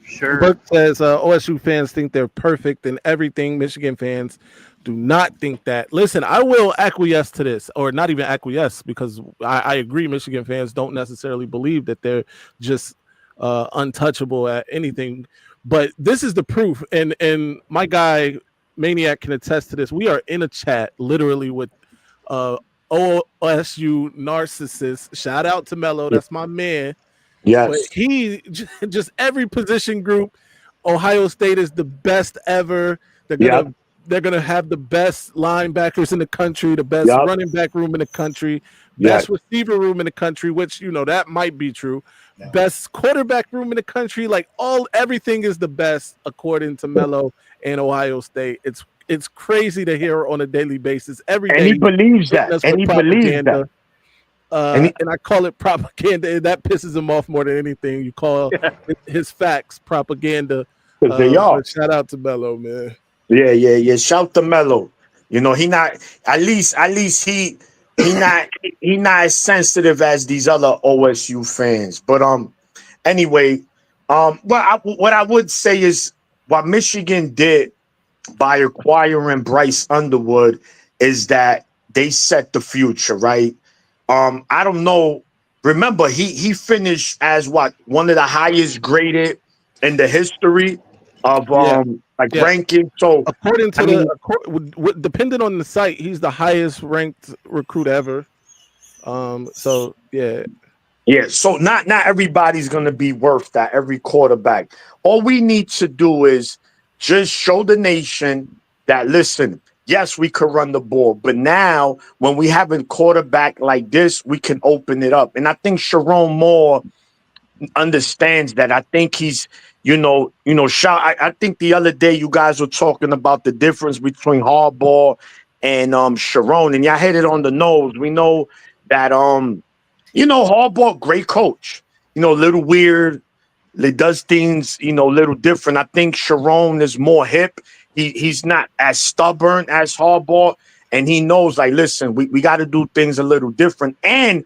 Sure. Burke says OSU fans think they're perfect and everything. Michigan fans do not think that. Listen, I will acquiesce to this, or not even acquiesce, because I agree Michigan fans don't necessarily believe that they're just untouchable at anything. But this is the proof, and my guy Maniac can attest to this. We are in a chat literally with OSU narcissists. Shout out to Mello, that's my man. Yes. But he just, every position group, Ohio State is the best ever. They're gonna have the best linebackers in the country, the best running back room in the country, best receiver room in the country, which that might be true. Best quarterback room in the country, like everything is the best according to Mello and Ohio State. It's crazy to hear on a daily basis. Every day, and he believes that. And he believes that. And I call it propaganda. That pisses him off more than anything. You call his facts propaganda. They are. Shout out to Mello, man. Yeah. Shout to Mello. He not, at least he not as sensitive as these other OSU fans. But anyway, what I would say is what Michigan did by acquiring Bryce Underwood is that they set the future, right? I don't know. Remember, he finished as one of the highest graded in the history of ranking. So according to depending on the site, he's the highest ranked recruit ever. So yeah. So not everybody's gonna be worth that. Every quarterback. All we need to do is just show the nation that, listen, yes, we could run the ball, but now when we have a quarterback like this, we can open it up. And I think Sharon Moore understands that. I think he's, I think the other day you guys were talking about the difference between Harbaugh and Sharon, and y'all hit it on the nose. We know that Harbaugh, great coach, a little weird. He does things, a little different. I think Sharon is more hip. He's not as stubborn as Harbaugh, and he knows, like, listen, we got to do things a little different. And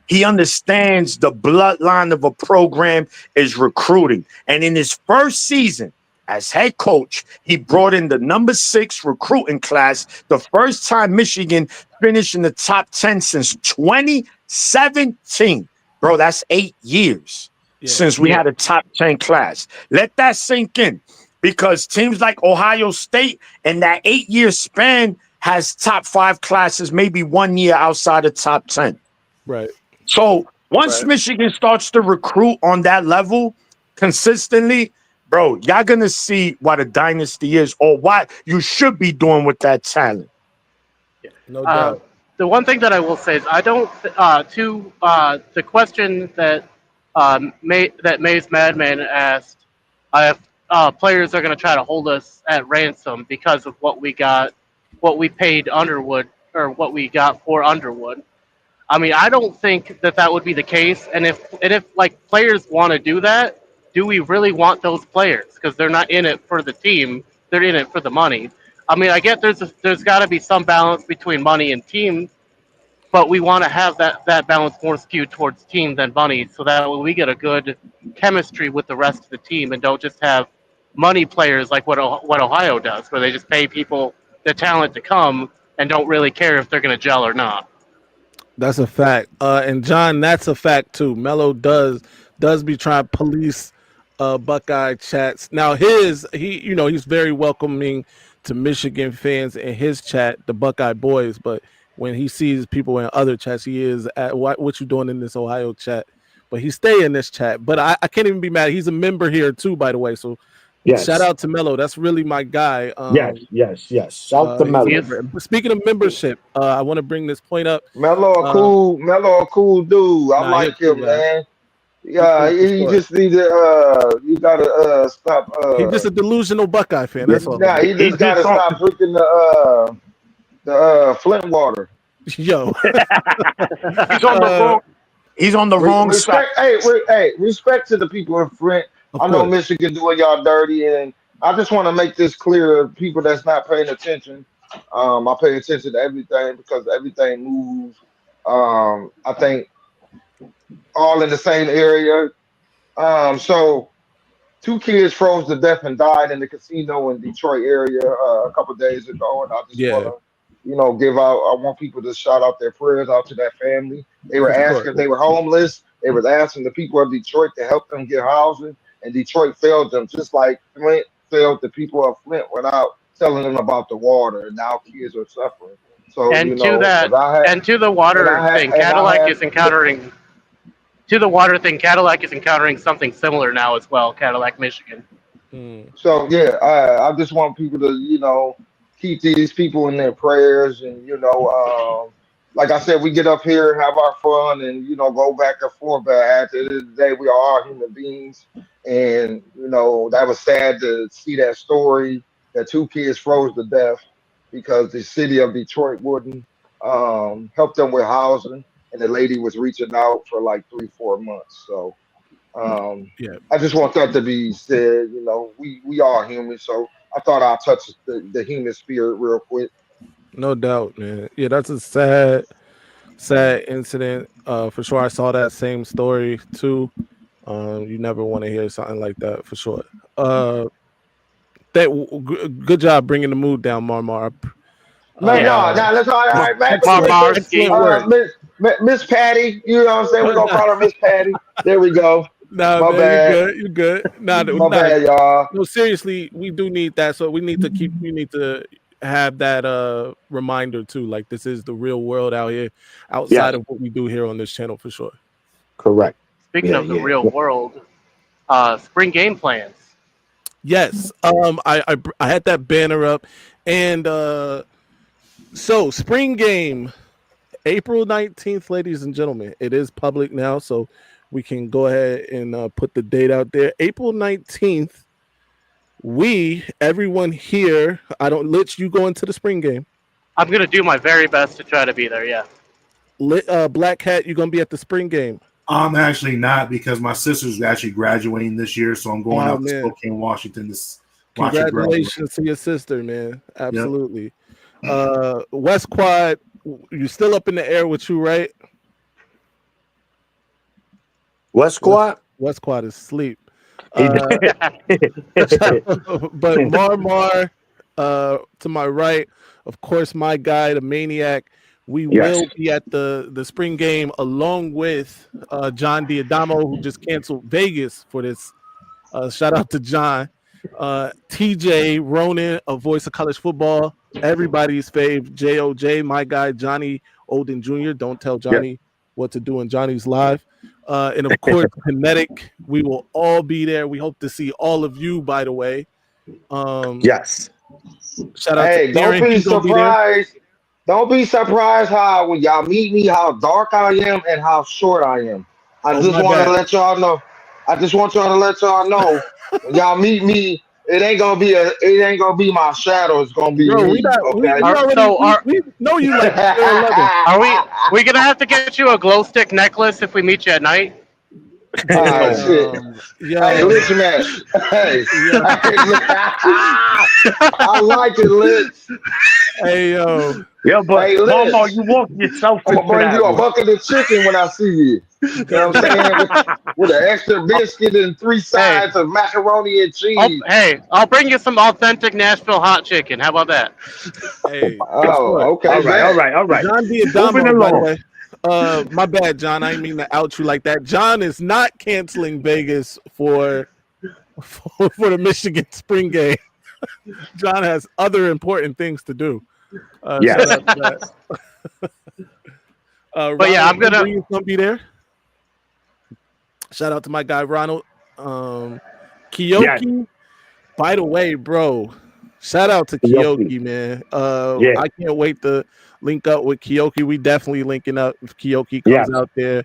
he understands the bloodline of a program is recruiting. And in his first season as head coach, he brought in the number 6 recruiting class, the first time Michigan finished in the top 10 since 2017. Bro, that's 8 years since we had a top 10 class. Let that sink in, because teams like Ohio State in that 8-year span has top 5 classes, maybe 1 year outside of top 10. Right. So once Michigan starts to recruit on that level consistently, bro, y'all gonna see what a dynasty is, or what you should be doing with that talent. No doubt. The one thing that I will say is I don't. The question that Maize Madman asked, if players are going to try to hold us at ransom because of what we paid Underwood or what we got for Underwood. I mean, I don't think that would be the case. And if like players want to do that, do we really want those players? Because they're not in it for the team; they're in it for the money. I mean, I get there's got to be some balance between money and team, but we want to have that balance more skewed towards team than money, so that way we get a good chemistry with the rest of the team and don't just have money players like what Ohio does, where they just pay people the talent to come and don't really care if they're going to gel or not. That's a fact. And John, that's a fact too. Melo does be trying to police Buckeye chats. Now he's very welcoming to Michigan fans in his chat, the Buckeye boys, but when he sees people in other chats, he is at what you doing in this Ohio chat. But he stay in this chat. But I can't even be mad. He's a member here too, by the way. So shout out to Melo. That's really my guy. Yes. Shout to Melo. Speaking of membership, I want to bring this point up. Melo a cool dude. I like him, man. Yeah, he just need to you gotta stop he's just a delusional Buckeye fan. That's all. Yeah, he just gotta stop drinking the Flint water. Yo. He's on the wrong side. Hey, respect to the people in Flint. I know Michigan doing y'all dirty, and I just want to make this clear to people that's not paying attention. I pay attention to everything because everything moves. I think all in the same area. So 2 kids froze to death and died in the casino in Detroit area a couple of days ago, and I just want to, I want people to shout out their prayers out to that family. They were asking, they were homeless. They were asking the people of Detroit to help them get housing, and Detroit failed them, just like Flint failed the people of Flint without telling them about the water, and now kids are suffering. So, to the water thing, Cadillac is encountering something similar now as well, Cadillac, Michigan. So I just want people to, keep these people in their prayers, and like I said, we get up here, have our fun, and go back and forth. But at the end of the day, we are all human beings, and that was sad to see that story that 2 kids froze to death because the city of Detroit wouldn't help them with housing, and the lady was reaching out for like 3-4 months. So I just want that to be said. We are human, so I thought I'd touch the human spirit real quick. No doubt, man. Yeah, that's a sad incident. For sure, I saw that same story too. You never want to hear something like that, for sure. Good job bringing the mood down, Marmar. No, that's all right, man. Miss Patty, you know what I'm saying? We're gonna call her Miss Patty. There we go. No, my bad. You're good. My bad, y'all. No, seriously, we do need that. So we need to have that reminder too. Like, this is the real world out here, outside of what we do here on this channel, for sure. Correct. Speaking of the real world, spring game plans. Yes. I had that banner up, and so spring game, April 19th, ladies and gentlemen. It is public now, so we can go ahead and put the date out there. April 19th. Everyone here, I don't let you go into the spring game. I'm going to do my very best to try to be there, yeah. Black Hat, you're going to be at the spring game. I'm actually not, because my sister's actually graduating this year, so I'm going out to Spokane, Washington to watch her graduate. Congratulations to your sister, man. Absolutely. Yep. West Quad, you're still up in the air with you, right? West Quad? West Quad is asleep. But Marmar, to my right, of course, my guy, the Maniac. We will be at the spring game along with John Diadamo, who just canceled Vegas for this. Shout out to John. TJ Ronan, a voice of college football, everybody's fave. JOJ, my guy, Johnny Olden Jr. Don't tell Johnny what to do in Johnny's live. And of course, Kinetic. We will all be there. We hope to see all of you, by the way. Yes. Shout out to Aaron. Don't be surprised. Don't be surprised how when y'all meet me, how dark I am and how short I am. I Oh just my want to bad. let y'all know. I just want y'all to let y'all know when y'all meet me, it ain't gonna be my shadow. It's gonna be Bro, we me. not we Okay. we Are already so are we know you like square 11. are we gonna have to get you a glow stick necklace if we meet you at night? Ah shit. Hey, Yo, Lich Match. Hey, yo, hey, I like it, Lich. hey yo. Yeah, but Hey, Mama, Lich. you walk yourself I'm gonna into bring that you a one. bucket of chicken when I see you. You know what I'm saying? With an extra biscuit and three Hey, sides of macaroni and cheese. I'll bring you some authentic Nashville hot chicken. How about that? Hey, guess what? Oh, All okay, right, all bet. right, all right. John Moving Diadamo, by the along. way. My bad, John. I didn't mean to out you like that. John is not canceling Vegas for the Michigan spring game. John has other important things to do. Shout Yes. out to that. But yeah, Ronald I'm gonna. Henry is gonna be there. Shout out to my guy Ronald. Yes. Kiyoki. By the way, bro, shout out to Yoki. Kiyoki, man. Yeah. I can't wait to link up with Kiyoki. We definitely linking up if Kiyoki Yes. comes out there.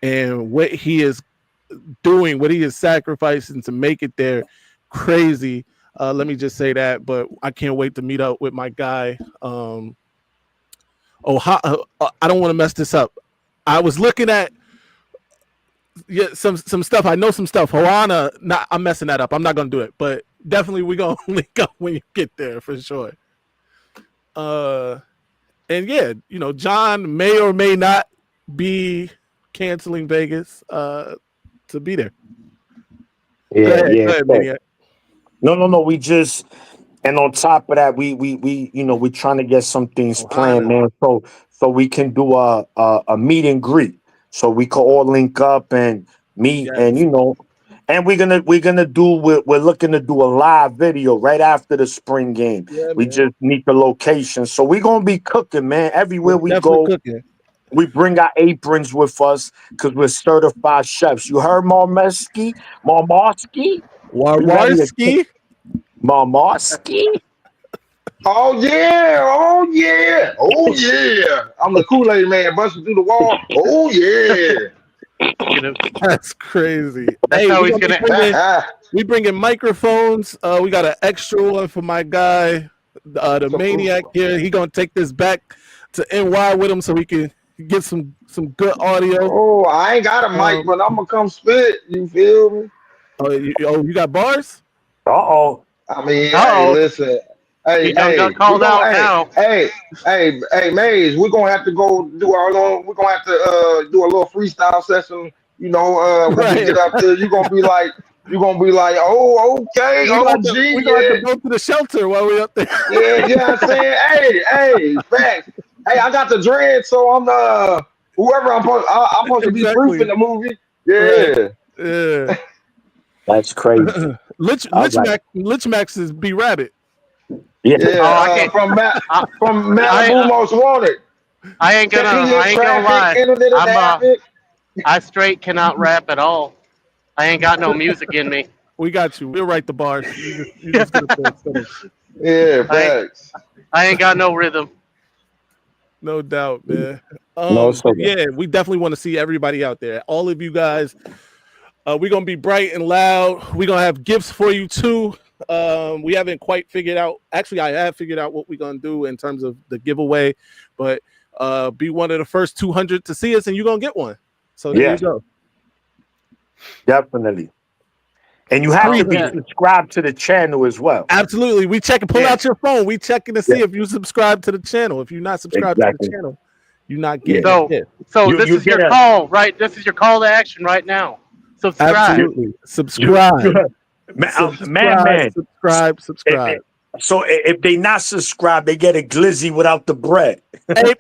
And what he is doing, what he is sacrificing to make it there, crazy. Let me just say that. But I can't wait to meet up with my guy. I don't want to mess this up. I was looking at some stuff. I know some stuff. Hoana, I'm messing that up. I'm not gonna do it, but definitely we're gonna link up when you get there for sure. And yeah, John may or may not be canceling Vegas to be there. Yeah, Go yeah. ahead, Maniac. No. We just and on top of that, we we're trying to get some things planned, Ohana. man. So we can do a meet and greet. So we can all link up and meet and Yes. and we're looking to do a live video right after the spring game. Yeah, We man. just need the location. So we're gonna be cooking, man. Everywhere We're we definitely go, cooking. we bring our aprons with us because we're certified chefs. You heard Marmeski? Marmoski? We ready to cook. Warwarski. Marmoski? Oh yeah, oh yeah, oh yeah. I'm the Kool-Aid man busting through the wall. Oh yeah. That's crazy. That's Hey, how we're he's gonna be gonna. bringing microphones. We got an extra one for my guy, the Maniac here. He gonna take this back to NY with him so we can get some good audio. Oh, I ain't got a mic, but I'm gonna come spit. You feel me? You got bars? Uh-oh. I mean, hey, Oh, listen. he Hey, done got we called gonna out now. Maize, we're gonna have to go do our own, we're gonna have to do a little freestyle session, when we Right. get up there, you're gonna be like, oh, okay, We gonna have OG, to yeah, go to the shelter while we up there. yeah, I'm saying, hey, facts. Hey, I got the dread, so I'm whoever I'm supposed to be proof in Exactly. the movie. Right. Yeah. Yeah. That's crazy. All right. Lich Max is B Rabbit. Yeah. Oh, I Yeah, can't. I, from Malibu I, Most Wanted. I ain't gonna. Checking your I ain't gonna traffic, lie. internet and traffic. I straight cannot rap at all. I ain't got no music in me. We got you. We'll write the bars. You just gonna spit 'em. Yeah, I ain't, facts. I ain't got no rhythm. No doubt, man. No, so Yeah, we definitely want to see everybody out there. All of you guys. We're gonna be bright and loud. We're gonna have gifts for you too. We haven't quite figured out. Actually, I have figured out what we're gonna do in terms of the giveaway, but be one of the first 200 to see us, and you're gonna get one. So there yeah, you go. definitely. And you have to be Yeah. subscribed to the channel as well. Absolutely. We check and pull Yeah. out your phone. We checking to see if you subscribe to the channel. If you're not subscribed to Exactly. the channel, you're not Yeah. getting it. So You this is get your a call, right? This is your call to action right now. Subscribe. Absolutely. you, Subscribe. man. Subscribe. So if they not subscribed, they get a glizzy without the bread. Hey.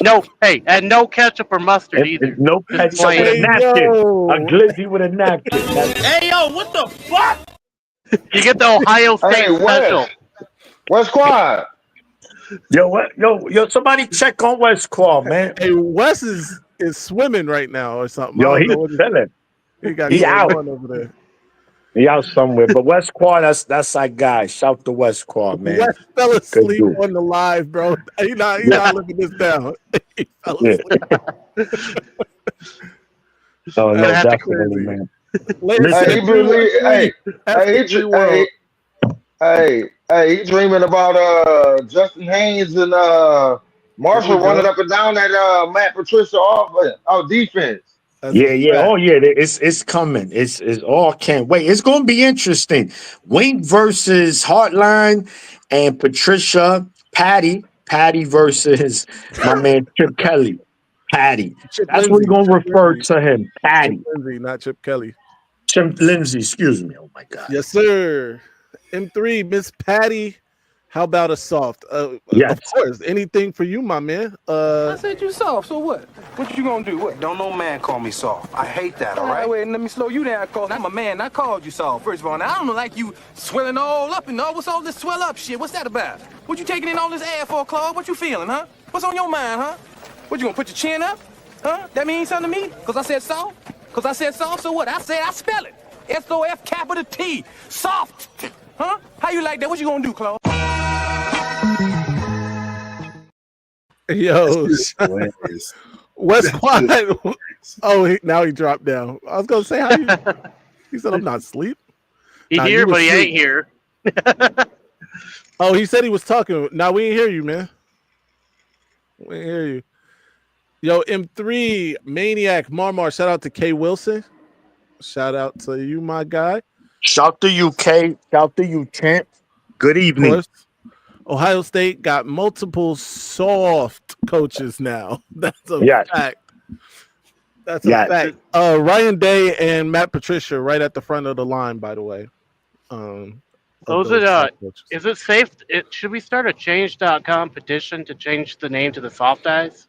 No, hey, and no ketchup or mustard either. No Just ketchup plain. with a Hey, napkin. yo. A glizzy with a napkin. Hey, yo, what the fuck? You get the Ohio State Hey, special. West Quad. Yo, somebody check on West Claw, man. Hey, Wes is swimming right now or something. I Yo, don't he's know what chilling. he got He going out. on over there. He out somewhere. But West Quad, that's our guy. Shout to West Quad, man. Wes fell Good asleep dude. on the live, bro. He not Yeah. living this down. He fell Yeah. asleep. No, Gonna have to- definitely, crazy. man. Hey, he believe. Hey, he dreaming about Justin Haynes and Marshall running up and down that Matt Patricia defense. Yeah. Oh, yeah. It's coming. It's all can't wait. It's gonna be interesting. Wink versus Heartline and Patricia, Patty versus my man Chip Kelly. Patty. That's what we're gonna refer to him. Patty. Chip Lindsey, not Chip Kelly. Chip Lindsey, excuse me. Oh my God. Yes, sir. M3, Miss Patty. How about a soft? Yes. Of course. Anything for you, my man. I said you soft, so what? What you gonna do? What? Don't no man call me soft. I hate that, all right? Wait, let me slow you down, cause I'm a man. I called you soft. First of all, now I don't like you swelling all up and all. What's all this swell up shit? What's that about? What you taking in all this air for, Claude? What you feeling, huh? What's on your mind, huh? What, you gonna put your chin up? Huh? That means something to me? Cause I said soft? Cause I said soft, so what? I said I spell it. S-O-F capital T. Soft. Huh? How you like that? What you gonna do, Claude? Yo, West Quad. Now he dropped down. I was gonna say how you. He said I'm not asleep. He's here, but he ain't here. Oh, he said he was talking. Now we ain't hear you, man. We ain't hear you. Yo, M3 Maniac Marmar. Shout out to K Wilson. Shout out to you, my guy. Shout to you, K. Shout to you, champ. Good evening. Ohio State got multiple soft coaches now. That's a fact. That's a fact. Ryan Day and Matt Patricia right at the front of the line, by the way. Is it safe? Should we start a change.com petition to change the name to the Soft Eyes?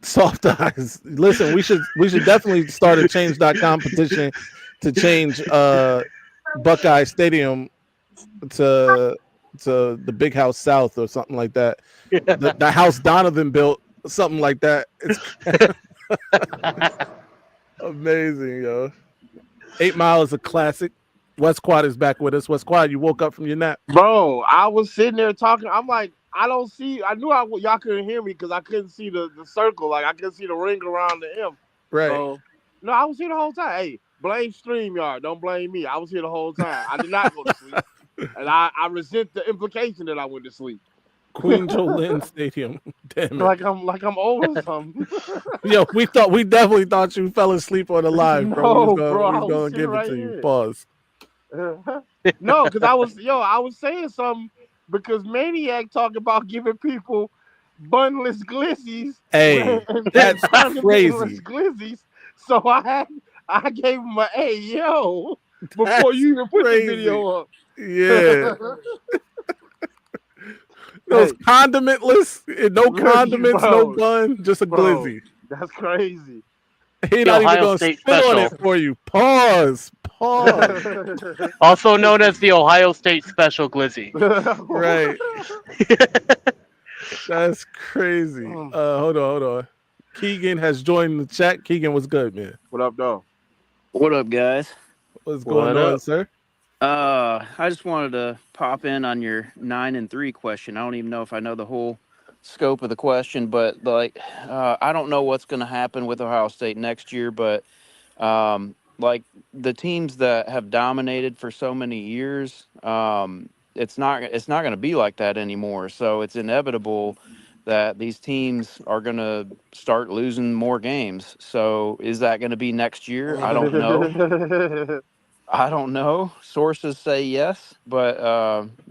Soft Eyes. Listen, we should definitely start a change.com petition to change Buckeye Stadium to the Big House South or something like that. The house Donovan built, something like that. It's amazing, yo. 8 Mile is a classic. West Quad is back with us. West Quad, you woke up from your nap. Bro, I was sitting there talking. I'm like, I don't see. I knew y'all couldn't hear me because I couldn't see the circle. Like, I couldn't see the ring around the M. Right. So, no, I was here the whole time. Hey, blame StreamYard. Don't blame me. I was here the whole time. I did not go to sleep. And I resent the implication that I went to sleep. Queen Jolene Stadium. Damn it. Like I'm old or something. Yo, we definitely thought you fell asleep on the live, bro. We was gonna give it to you. Pause. No, because I was saying something because Maniac talked about giving people bunless glizzies. Hey, that's crazy. Glizzies. So I gave him an A, yo, before you even put the video up. Yeah. Those condimentless, no condiments, no bun, just a glizzy. That's crazy. He not even gonna spit on it for you. Pause. Also known as the Ohio State Special Glizzy. Right. That's crazy. Hold on. Keegan has joined the chat. Keegan, what's good, man? What up, dog? What up, guys? What's going on, sir? I just wanted to pop in on your 9 and 3 question. I don't even know if I know the whole scope of the question, but I don't know what's going to happen with Ohio State next year, but like the teams that have dominated for so many years, it's not going to be like that anymore. So it's inevitable that these teams are going to start losing more games. So is that going to be next year? I don't know. I don't know. Sources say yes, but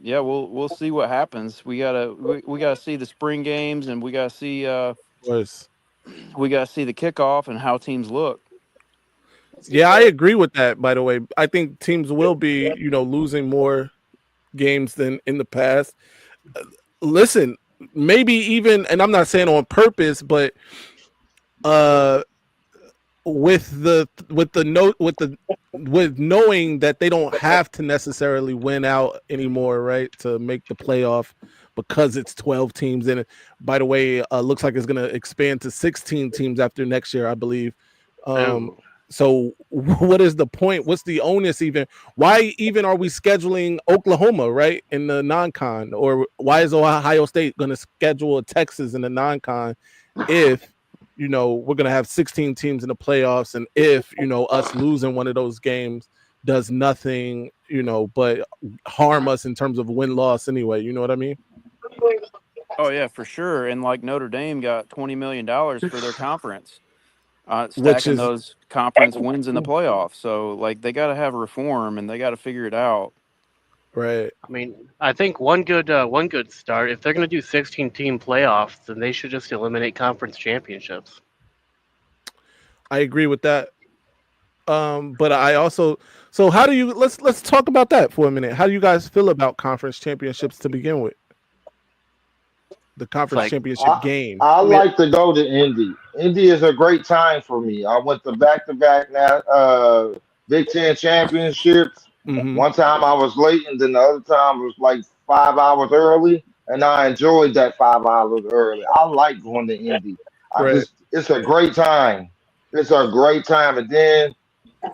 yeah, we'll see what happens. We gotta see the spring games, and we gotta see the kickoff and how teams look. Yeah, I agree with that. By the way, I think teams will be, losing more games than in the past. Listen, maybe even, and I'm not saying on purpose, but with knowing that they don't have to necessarily win out anymore, right, to make the playoff because it's 12 teams in it. By the way, looks like it's going to expand to 16 teams after next year, I believe. So what is the point? What's the onus even? Why even are we scheduling Oklahoma, right, in the non-con? Or why is Ohio State going to schedule a Texas in the non-con if, we're going to have 16 teams in the playoffs, and if, us losing one of those games does nothing, but harm us in terms of win-loss anyway. You know what I mean? Oh yeah, for sure. And like Notre Dame got $20 million for their conference, Which stacking is those conference wins in the playoffs. So like they got to have reform and they got to figure it out. right. I mean, I think one good start. If they're going to do 16-team playoffs, then they should just eliminate conference championships. I agree with that. But I also, so how do you, let's talk about that for a minute. How do you guys feel about conference championships to begin with? The conference championship game. I like to go to Indy. Indy is a great time for me. I went to back now Big Ten championships. One time I was late, and then the other time was like 5 hours early, and I enjoyed that 5 hours early. I like going to Indy. Right. It's a great time. It's a great time, and then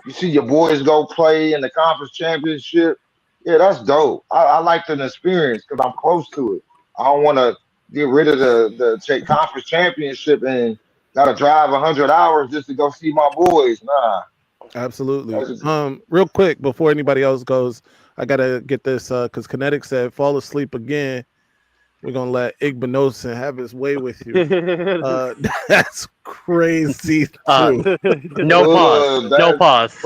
you see your boys go play in the conference championship. Yeah, that's dope. I like the experience because I'm close to it. I don't want to get rid of the conference championship and gotta drive 100 hours just to go see my boys. Nah, Absolutely. Real quick before anybody else goes, I gotta get this because Kinetic said fall asleep again. We're gonna let Igbenosin have his way with you. That's crazy too. No pause. No pause.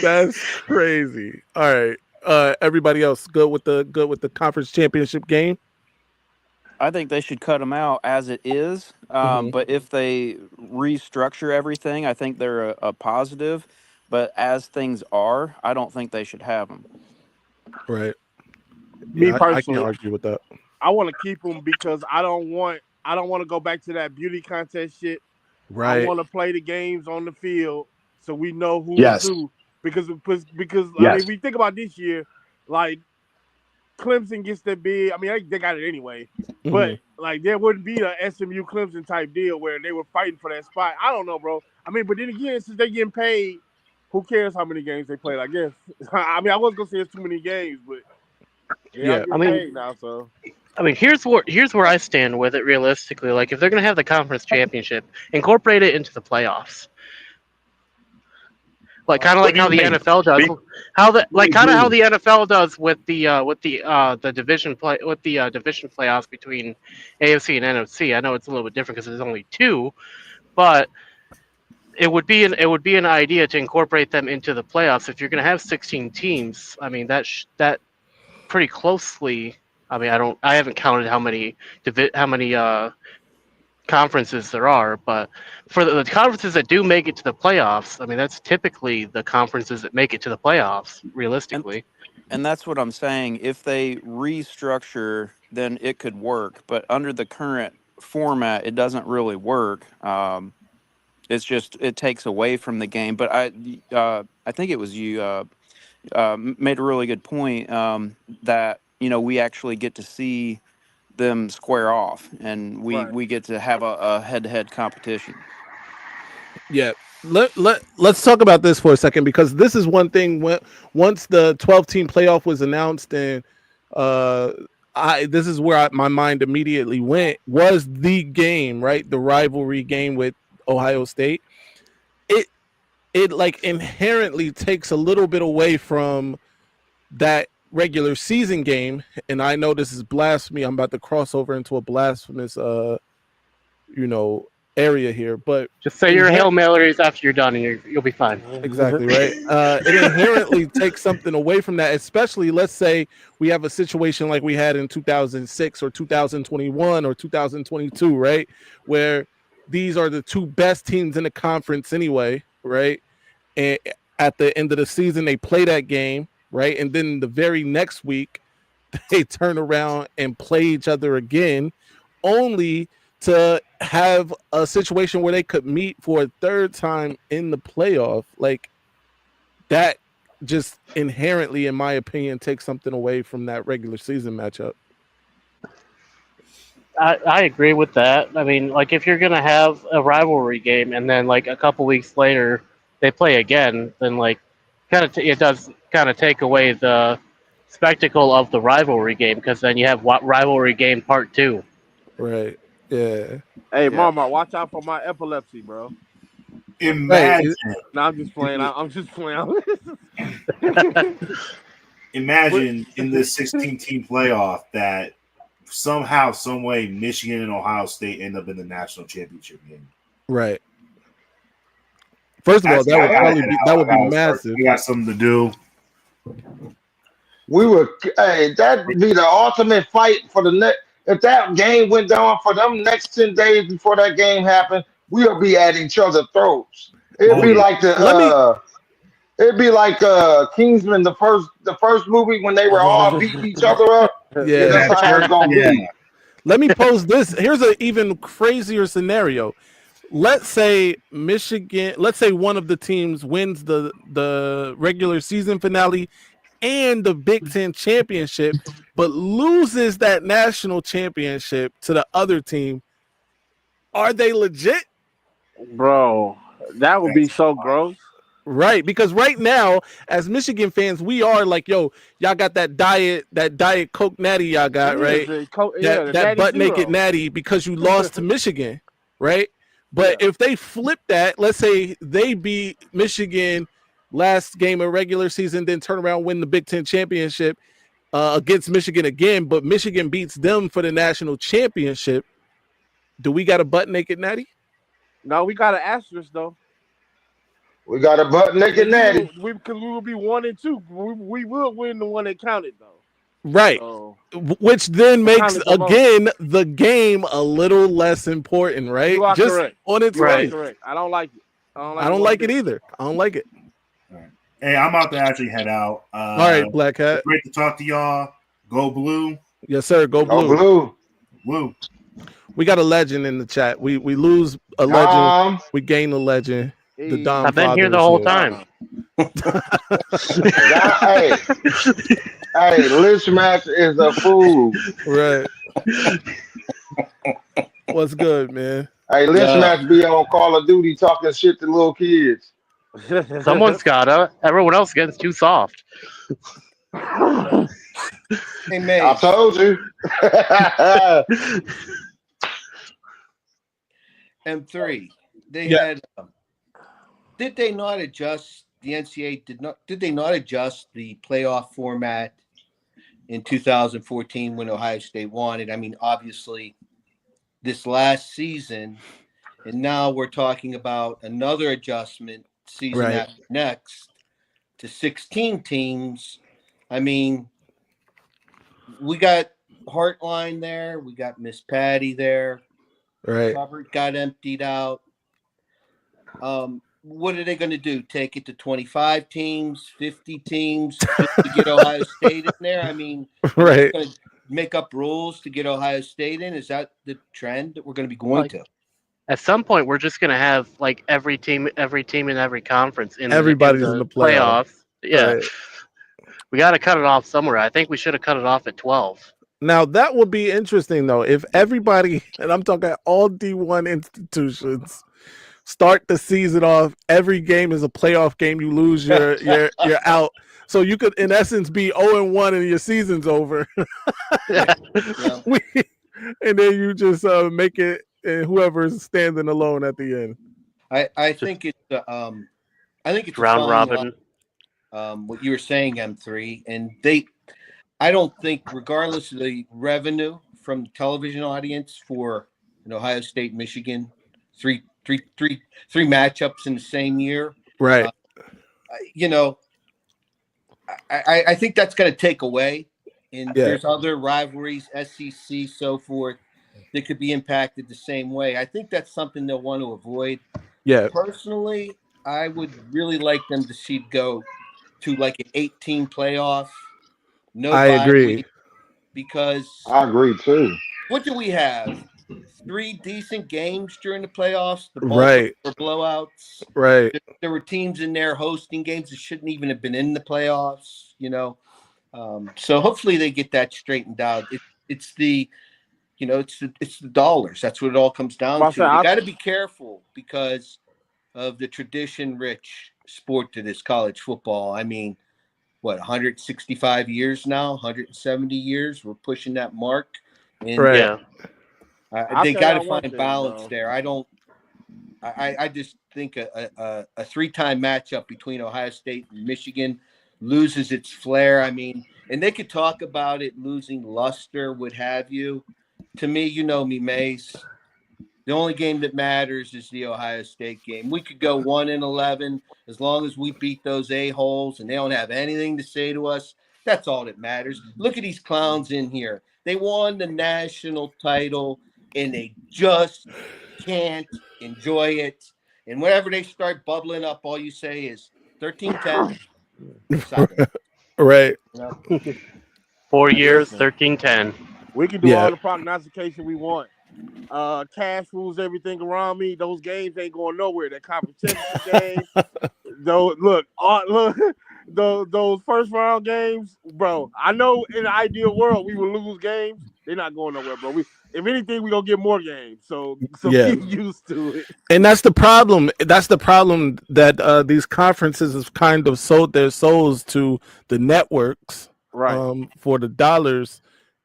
That's crazy. All right. Everybody else good with the conference championship game? I think they should cut them out as it is. But if they restructure everything, I think they're a positive. But as things are, I don't think they should have them. Right. Me personally, I can't argue with that. I want to keep them because I don't want to go back to that beauty contest shit. Right. I want to play the games on the field so we know who's who. Because I mean, we think about this year, like Clemson gets the bid. I mean, they got it anyway, but like there wouldn't be a SMU Clemson type deal where they were fighting for that spot. I don't know, bro. I mean, but then again, since they getting paid, who cares how many games they played? I guess. I mean, I was gonna say it's too many games, but yeah, I mean, paid now, so. I mean, here's where I stand with it realistically. Like, if they're going to have the conference championship, incorporate it into the playoffs. Like, kind of like how the NFL does. How the NFL does with the division play with the division playoffs between AFC and NFC. I know it's a little bit different because there's only two, but it would be an idea to incorporate them into the playoffs. If you're going to have 16 teams, I mean that pretty closely. I mean, I haven't counted how many conferences there are, but for the conferences that do make it to the playoffs, I mean, that's typically the conferences that make it to the playoffs, realistically. And that's what I'm saying. If they restructure, then it could work. But under the current format, it doesn't really work. It's just it takes away from the game. But I think it was you made a really good point that we actually get to see them square off, and we get to have a head-to-head competition. Yeah. Let's talk about this for a second, because this is one thing. Once the 12-team playoff was announced, and this is where my mind immediately went, was the game, right? The rivalry game with Ohio State. It like inherently takes a little bit away from that regular season game. And I know this is blasphemy. I'm about to cross over into a blasphemous area here, but just say your Hail Marys after you're done and you'll be fine. Exactly, right? It inherently takes something away from that, especially let's say we have a situation like we had in 2006 or 2021 or 2022, right? Where these are the two best teams in the conference anyway, right? And at the end of the season, they play that game, right? And then the very next week, they turn around and play each other again, only to have a situation where they could meet for a third time in the playoff. Like, that just inherently, in my opinion, takes something away from that regular season matchup. I agree with that. I mean, like if you're gonna have a rivalry game and then like a couple weeks later they play again, then like it does kind of take away the spectacle of the rivalry game because then you have rivalry game part 2. Right. Yeah. Hey, Yeah. Mama, watch out for my epilepsy, bro. Imagine. No, I'm just playing. I'm just playing. Imagine in this 16-team playoff that somehow, some way, Michigan and Ohio State end up in the national championship game. Right. First of all, that would be massive. We got something to do. That'd be the ultimate fight for the next. If that game went down for them next 10 days before that game happened, we'll be at each other's throats. It'd be like Kingsman, the first movie when they were all beating each other up. Yeah, that's how it's gonna be. Let me pose this. Here's an even crazier scenario. Let's say one of the teams wins the regular season finale and the Big Ten championship, but loses that national championship to the other team. Are they legit? Bro, that would be so gross. Right, because right now, as Michigan fans, we are like, yo, y'all got that diet Coke Natty y'all got, right? That butt naked Natty because you lost to Michigan, right? But if they flip that, let's say they beat Michigan last game of regular season, then turn around, win the Big Ten championship against Michigan again, but Michigan beats them for the national championship. Do we got a butt naked Natty? No, we got an asterisk though. We got a butt naked Natty. We will be 1-2. We will win the one that counted though. Right. Which then makes again the game a little less important, right? You are just correct. On its way. Correct. I don't like it. I don't like it either. I don't like it. Hey, I'm about to actually head out. All right, Black Hat. Great to talk to y'all. Go Blue. Yes, sir. Go Blue. Go Blue. Blue. We got a legend in the chat. We lose a legend. We gain a legend. The Dom I've been here the whole time. Hey, Lynch Match is a fool. Right. What's good, man? Hey, Lynch Match be on Call of Duty talking shit to little kids. Someone's gotta. Everyone else gets too soft. Hey, Maize. I told you. M3. They had. Did they not adjust the NCAA? Did they not adjust the playoff format in 2014 when Ohio State won it? I mean, obviously, this last season, and now we're talking about another adjustment season after next to 16 teams. I mean, we got Heartline there, we got Miss Patty there. Right. Robert got emptied out. What are they going to do? Take it to 25 teams, 50 teams just to get Ohio State in there? I mean, right. Going to make up rules to get Ohio State in? Is that the trend that we're going to be going to? At some point, we're just going to have like every team in every conference in everybody's in the playoffs. Yeah, right. We got to cut it off somewhere. I think we should have cut it off at 12. Now that would be interesting though if everybody, and I'm talking all D1 institutions, start the season off. Every game is a playoff game. You lose, you're out. So you could, in essence, be 0-1 and your season's over. Yeah. And then you just make it, and whoever's standing alone at the end. I think it's round robin. What you were saying, M3, and I don't think, regardless of the revenue from the television audience for Ohio State, Michigan, three matchups in the same year. Right. I think that's going to take away. And there's other rivalries, SEC, so forth, that could be impacted the same way. I think that's something they'll want to avoid. Yeah. Personally, I would really like them to see it go to like an 18 playoff. No, I agree. Because I agree too. What do we have? 3 decent games during the playoffs. The right. Were blowouts. Right. There were teams in there hosting games that shouldn't even have been in the playoffs. So hopefully they get that straightened out. It's the You know, it's the dollars. That's what it all comes down to. You got to be careful because of the tradition-rich sport that is college football. I mean, what, 165 years now, 170 years? We're pushing that mark. And right. They got to find balance there. I just think a three-time matchup between Ohio State and Michigan loses its flair. I mean, and they could talk about it losing luster, what have you. To me, you know me, Maize. The only game that matters is the Ohio State game. We could go 1-11 as long as we beat those a-holes and they don't have anything to say to us. That's all that matters. Look at these clowns in here. They won the national title and they just can't enjoy it. And whenever they start bubbling up, all you say is 13-10. Right. You know? 4 years, 13-10. We can do all the prognostication we want. Cash rules everything around me. Those games ain't going nowhere. That competition game. Those first round games, bro. I know in the ideal world we would lose games. They're not going nowhere, bro. If anything, we gonna get more games. So get used to it. And that's the problem. That's the problem that these conferences have kind of sold their souls to the networks, right? For the dollars,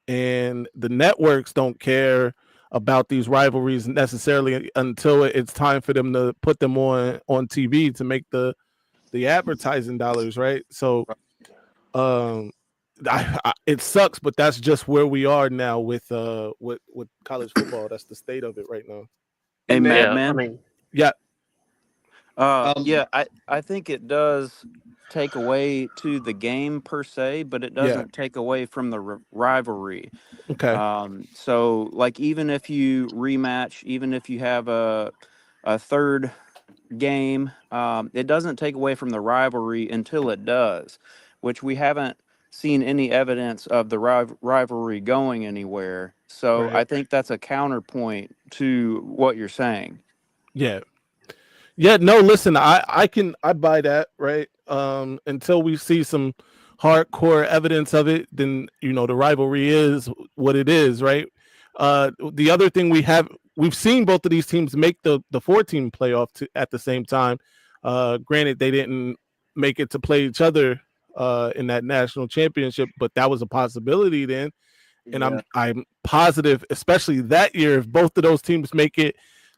and the networks don't care about these rivalries necessarily until it's time for them to put them on TV to make the advertising dollars, right? So, it sucks, but that's just where we are now with college football. That's the state of it right now. Hey, Yeah, man. Yeah. I think it does take away to the game per se, but it doesn't take away from the rivalry. Okay. So like even if you rematch, even if you have a third game, it doesn't take away from the rivalry until it does, which we haven't seen any evidence of the rivalry going anywhere. So I think that's a counterpoint to what you're saying. Yeah. No, listen, I buy that, right? Until we see some hardcore evidence of it, then the rivalry is what it is, right? The other thing we've seen both of these teams make the 4-team playoff at the same time. Granted, they didn't make it to play each other in that national championship, but that was a possibility then. And I'm positive, especially that year, if both of those teams make it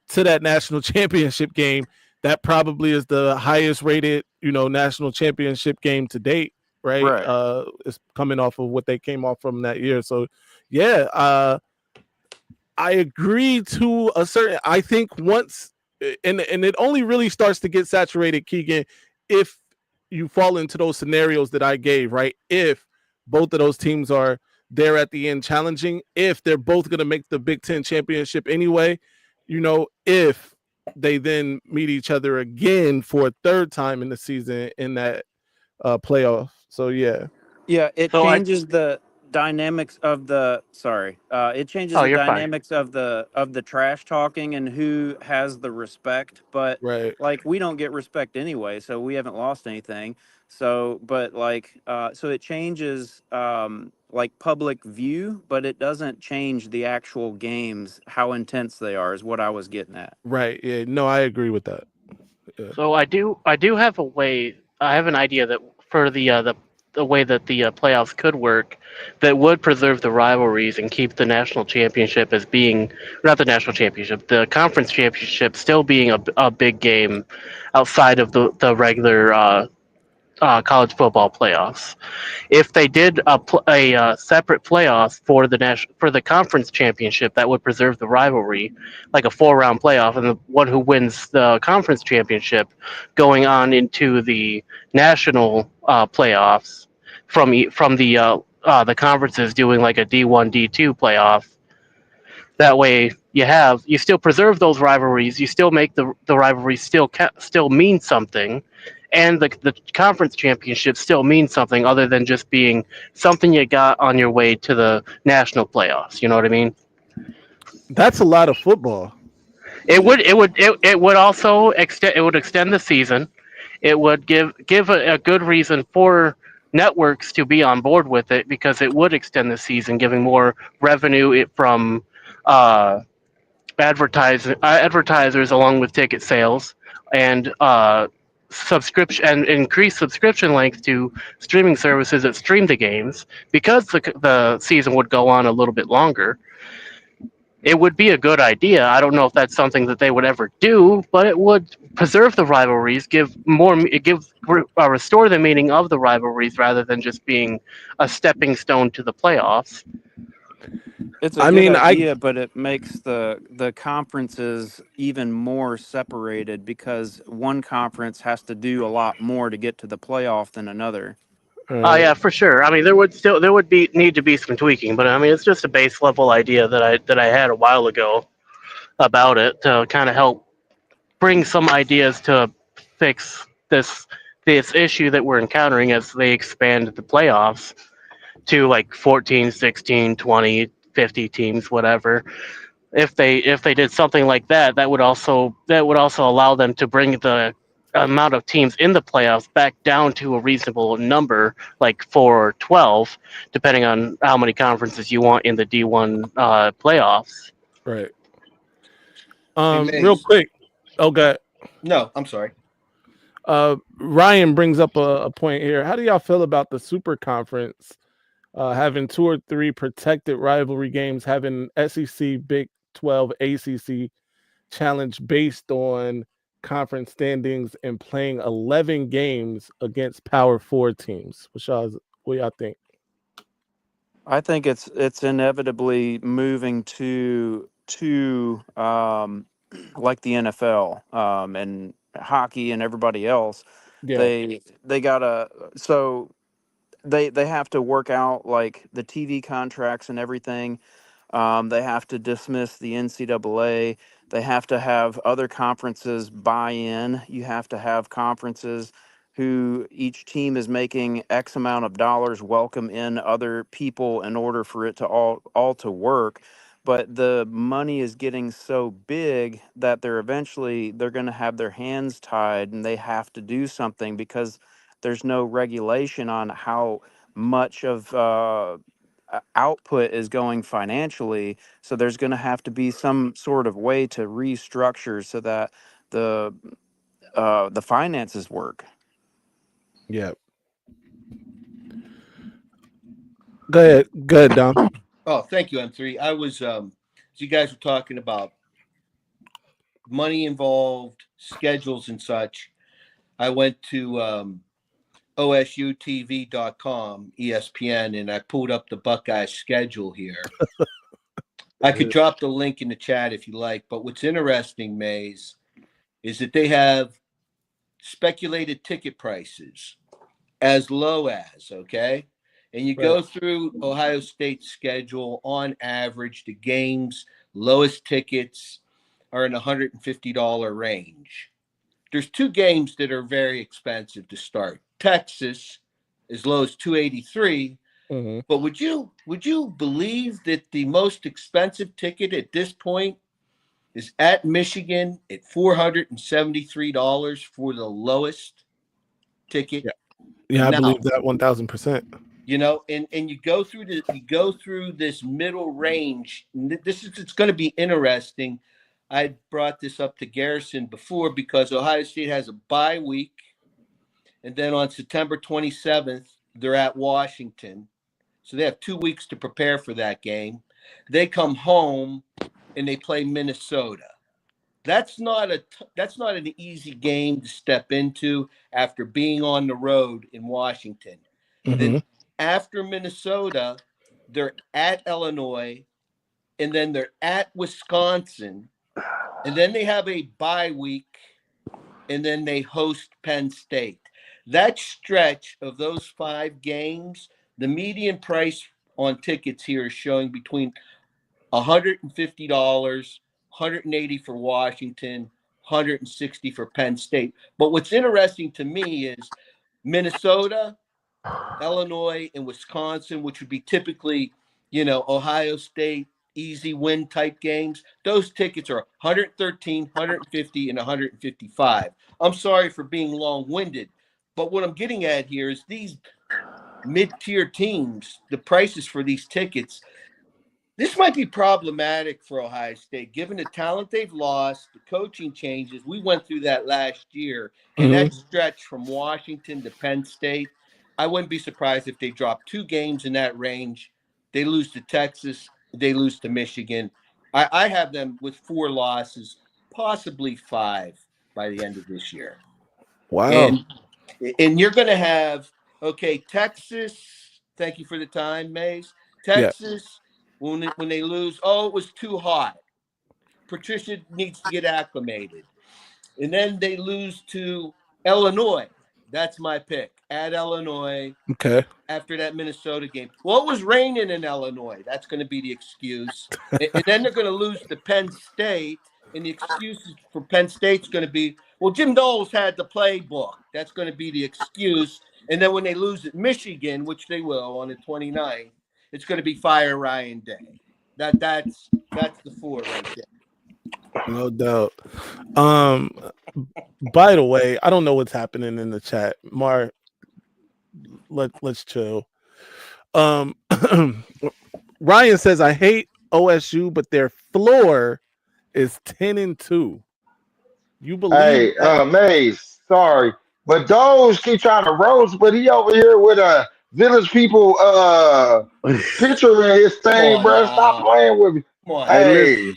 to that national championship game, that probably is the highest rated, national championship game to date, right? It's coming off of what they came off from that year. So, I agree to a certain. I think once, and it only really starts to get saturated, Keegan, if you fall into those scenarios that I gave, right? If both of those teams are there at the end challenging, if they're both going to make the Big Ten championship anyway, if they then meet each other again for a third time in the season in that playoff. So it changes the dynamics of the dynamics of the trash talking and who has the respect, but like we don't get respect anyway, so we haven't lost anything. So so it changes like public view, but it doesn't change the actual games, how intense they are, is what I was getting at. Right. Yeah. No, I agree with that. Yeah. So I do have a way. I have an idea that for the way that the playoffs could work, that would preserve the rivalries and keep the national championship as being, not the national championship, the conference championship still being a big game outside of the regular college football playoffs. If they did a separate playoff for the conference championship, that would preserve the rivalry, like a 4-round playoff, and the one who wins the conference championship going on into the national playoffs from the conferences doing like a D1, D2 playoff. That way, you still preserve those rivalries. You still make the rivalries still mean something. And the conference championship still means something other than just being something you got on your way to the national playoffs. You know what I mean? That's a lot of football. It would also extend the season. It would give a good reason for networks to be on board with it, because it would extend the season, giving more revenue from advertisers along with ticket sales and subscription and increased subscription length to streaming services that stream the games because the season would go on a little bit longer. It would be a good idea. I don't know if that's something that they would ever do, but it would preserve the rivalries, restore the meaning of the rivalries rather than just being a stepping stone to the playoffs. It's a good idea, but it makes the conferences even more separated because one conference has to do a lot more to get to the playoff than another. Oh yeah, for sure. I mean, there would need to be some tweaking, but I mean, it's just a base level idea that I had a while ago about it to kind of help bring some ideas to fix this issue that we're encountering as they expand the playoffs to like 14, 16, 20, 50 teams, whatever. If they did something like that, that would also allow them to bring the amount of teams in the playoffs back down to a reasonable number, like 4 or 12, depending on how many conferences you want in the D1 playoffs. Right. Hey, real quick. Oh, God. No, I'm sorry. Ryan brings up a point here. How do y'all feel about the Super Conference having 2 or 3 protected rivalry games, having SEC, Big 12, ACC challenge based on conference standings and playing 11 games against Power 4 teams? What y'all think? I think it's inevitably moving to like the NFL and hockey and everybody else. Yeah. They gotta they have to work out like the TV contracts and everything. They have to dismiss the NCAA. They have to have other conferences buy in. You have to have conferences who each team is making X amount of dollars welcome in other people in order for it to all to work. But the money is getting so big that they're going to have their hands tied and they have to do something because there's no regulation on how much of output is going financially. So there's going to have to be some sort of way to restructure so that the finances work. Yeah. Go ahead, Dom. Oh, thank you, M3. I was you guys were talking about money involved, schedules and such. I went to OSUTV.com, ESPN, and I pulled up the Buckeyes schedule here. I could drop the link in the chat if you like, but what's interesting, Maize, is that they have speculated ticket prices as low as, okay? And you go through Ohio State's schedule, on average, the games, lowest tickets are in $150 range. There's 2 games that are very expensive to start. Texas, as low as $283. Mm-hmm. But would you believe that the most expensive ticket at this point is at Michigan at $473 for the lowest ticket? Yeah, I believe that 1,000%. You know, and you go through this middle range. It's going to be interesting. I brought this up to Garrison before because Ohio State has a bye week, and then on September 27th they're at Washington, so they have 2 weeks to prepare for that game. They come home and they play Minnesota. That's not an easy game to step into after being on the road in Washington. Mm-hmm. Then after Minnesota, they're at Illinois, and then they're at Wisconsin, and then they have a bye week, and then they host Penn State. That stretch of those 5 games, the median price on tickets here is showing between $150, $180 for Washington, $160 for Penn State. But what's interesting to me is Minnesota, Illinois, and Wisconsin, which would be typically, Ohio State easy win type games. Those tickets are $113, $150, and $155. I'm sorry for being long-winded, but what I'm getting at here is these mid-tier teams, the prices for these tickets, This might be problematic for Ohio State, given the talent they've lost, the coaching changes. We went through that last year, and that stretch from Washington to Penn State. I wouldn't be surprised if they drop 2 games in that range. They lose to Texas. They lose to Michigan. I have them with 4 losses, possibly 5 by the end of this year. Wow. And you're going to have, Texas. Thank you for the time, Maize. Texas. Yeah. When they lose, it was too hot. Patricia needs to get acclimated. And then they lose to Illinois. That's my pick. At Illinois. Okay. After that Minnesota game. Well, it was raining in Illinois. That's going to be the excuse. And then they're going to lose to Penn State. And the excuse for Penn State's going to be, well, Jim Knowles had the playbook. That's going to be the excuse. And then when they lose at Michigan, which they will on the 29th, it's going to be fire Ryan Day. That's the 4 right there. No doubt. By the way, I don't know what's happening in the chat. Mar, let's chill. Ryan says, I hate OSU, but their floor is 10-2. You believe? Hey, Maize, sorry, but those keep trying to roast, but he over here with a Village People picture in his thing, bro. Stop playing with me. Hey,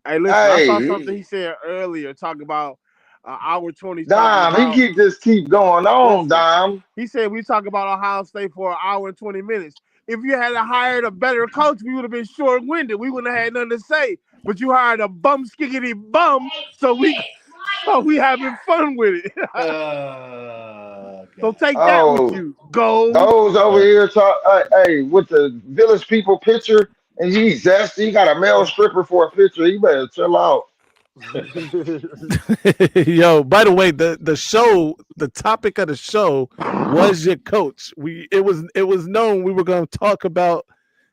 listen, I saw something he said earlier talking about hour 20. Dom, he keep going on, Dom. He said we talk about Ohio State for an hour and 20 minutes. If you had hired a better coach, we would have been short-winded. We wouldn't have had nothing to say. But you hired a bum skiggity bum, so we having fun with it. So take that with you. Go. Those over here with the Village People picture, and he's zesty. He got a male stripper for a picture. You better chill out. Yo, by the way, the topic of the show was your coach. It was known we were going to talk about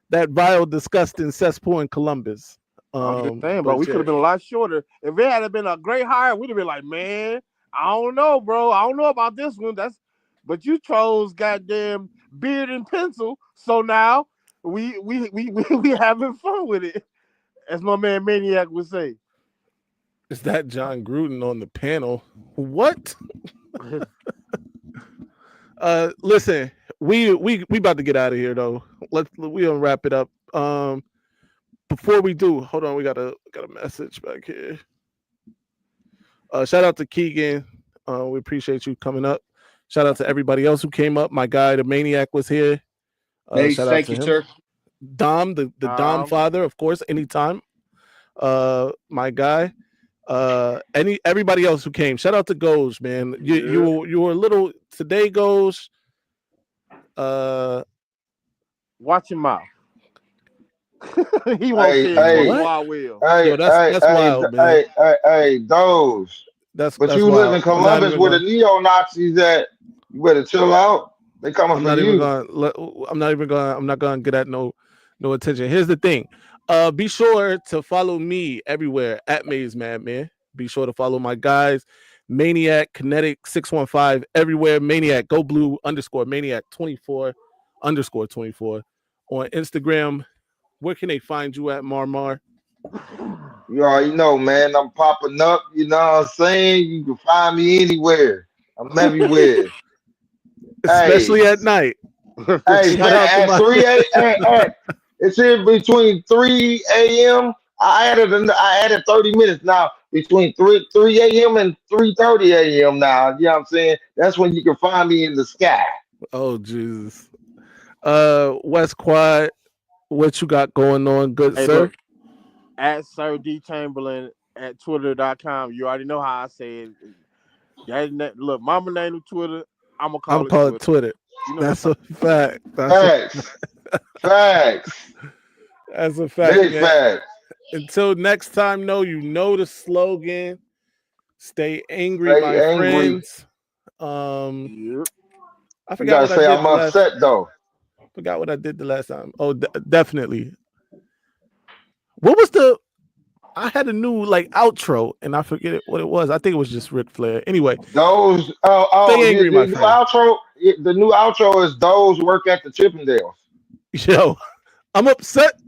that vile, disgusting cesspool in Columbus. I'm just saying, bro, we could have been a lot shorter. If it had been a great hire, we'd have been like, man, I don't know, bro. I don't know about this one. But you chose goddamn beard and pencil, so now we having fun with it, as my man Maniac would say. Is that John Gruden on the panel? What? Listen, we about to get out of here though. We gonna wrap it up. Before we do, hold on, we got a message back here. Shout out to Keegan. We appreciate you coming up. Shout out to everybody else who came up. My guy, the Maniac, was here. Thank you, sir. Dom, the Dom father, of course, anytime. My guy. Everybody else who came. Shout out to Goj, man. You were a little today, Goj. Watch your mouth. He won't say I will. That's wild, man. Hey, those. But you live in Columbus where the neo-Nazis at. You better chill out. They coming for you. I'm not gonna get at no attention. Here's the thing. Be sure to follow me everywhere at Maize Madman. Be sure to follow my guys, Maniac, Kinetic 615, everywhere. Maniac, go blue _Maniac 24 _24 on Instagram. Where can they find you at, Marmar? You already know, man. I'm popping up. You know what I'm saying? You can find me anywhere. I'm everywhere. Especially at night. Hey, man, at 3 a.m. It's in between 3 a.m. I added 30 minutes now between 3 a.m. and 3:30 a.m. now. You know what I'm saying? That's when you can find me in the sky. Oh, Jesus. West Quad, what you got going on, good sir? Look, at Sir D Chamberlain at Twitter.com. You already know how I say it. Look, mama name of Twitter. I'm gonna call it Twitter. You know, that's a fact. Facts. That's a fact. Big fact. Until next time, you know the slogan. Stay angry, friends. I forgot. You gotta say I'm upset though. Forgot what I did the last time. Oh, definitely. What was I had a new outro and I forget what it was. I think it was just Ric Flair. Anyway, stay angry, my friend. The new outro is those work at the Chippendales. Yo, I'm upset.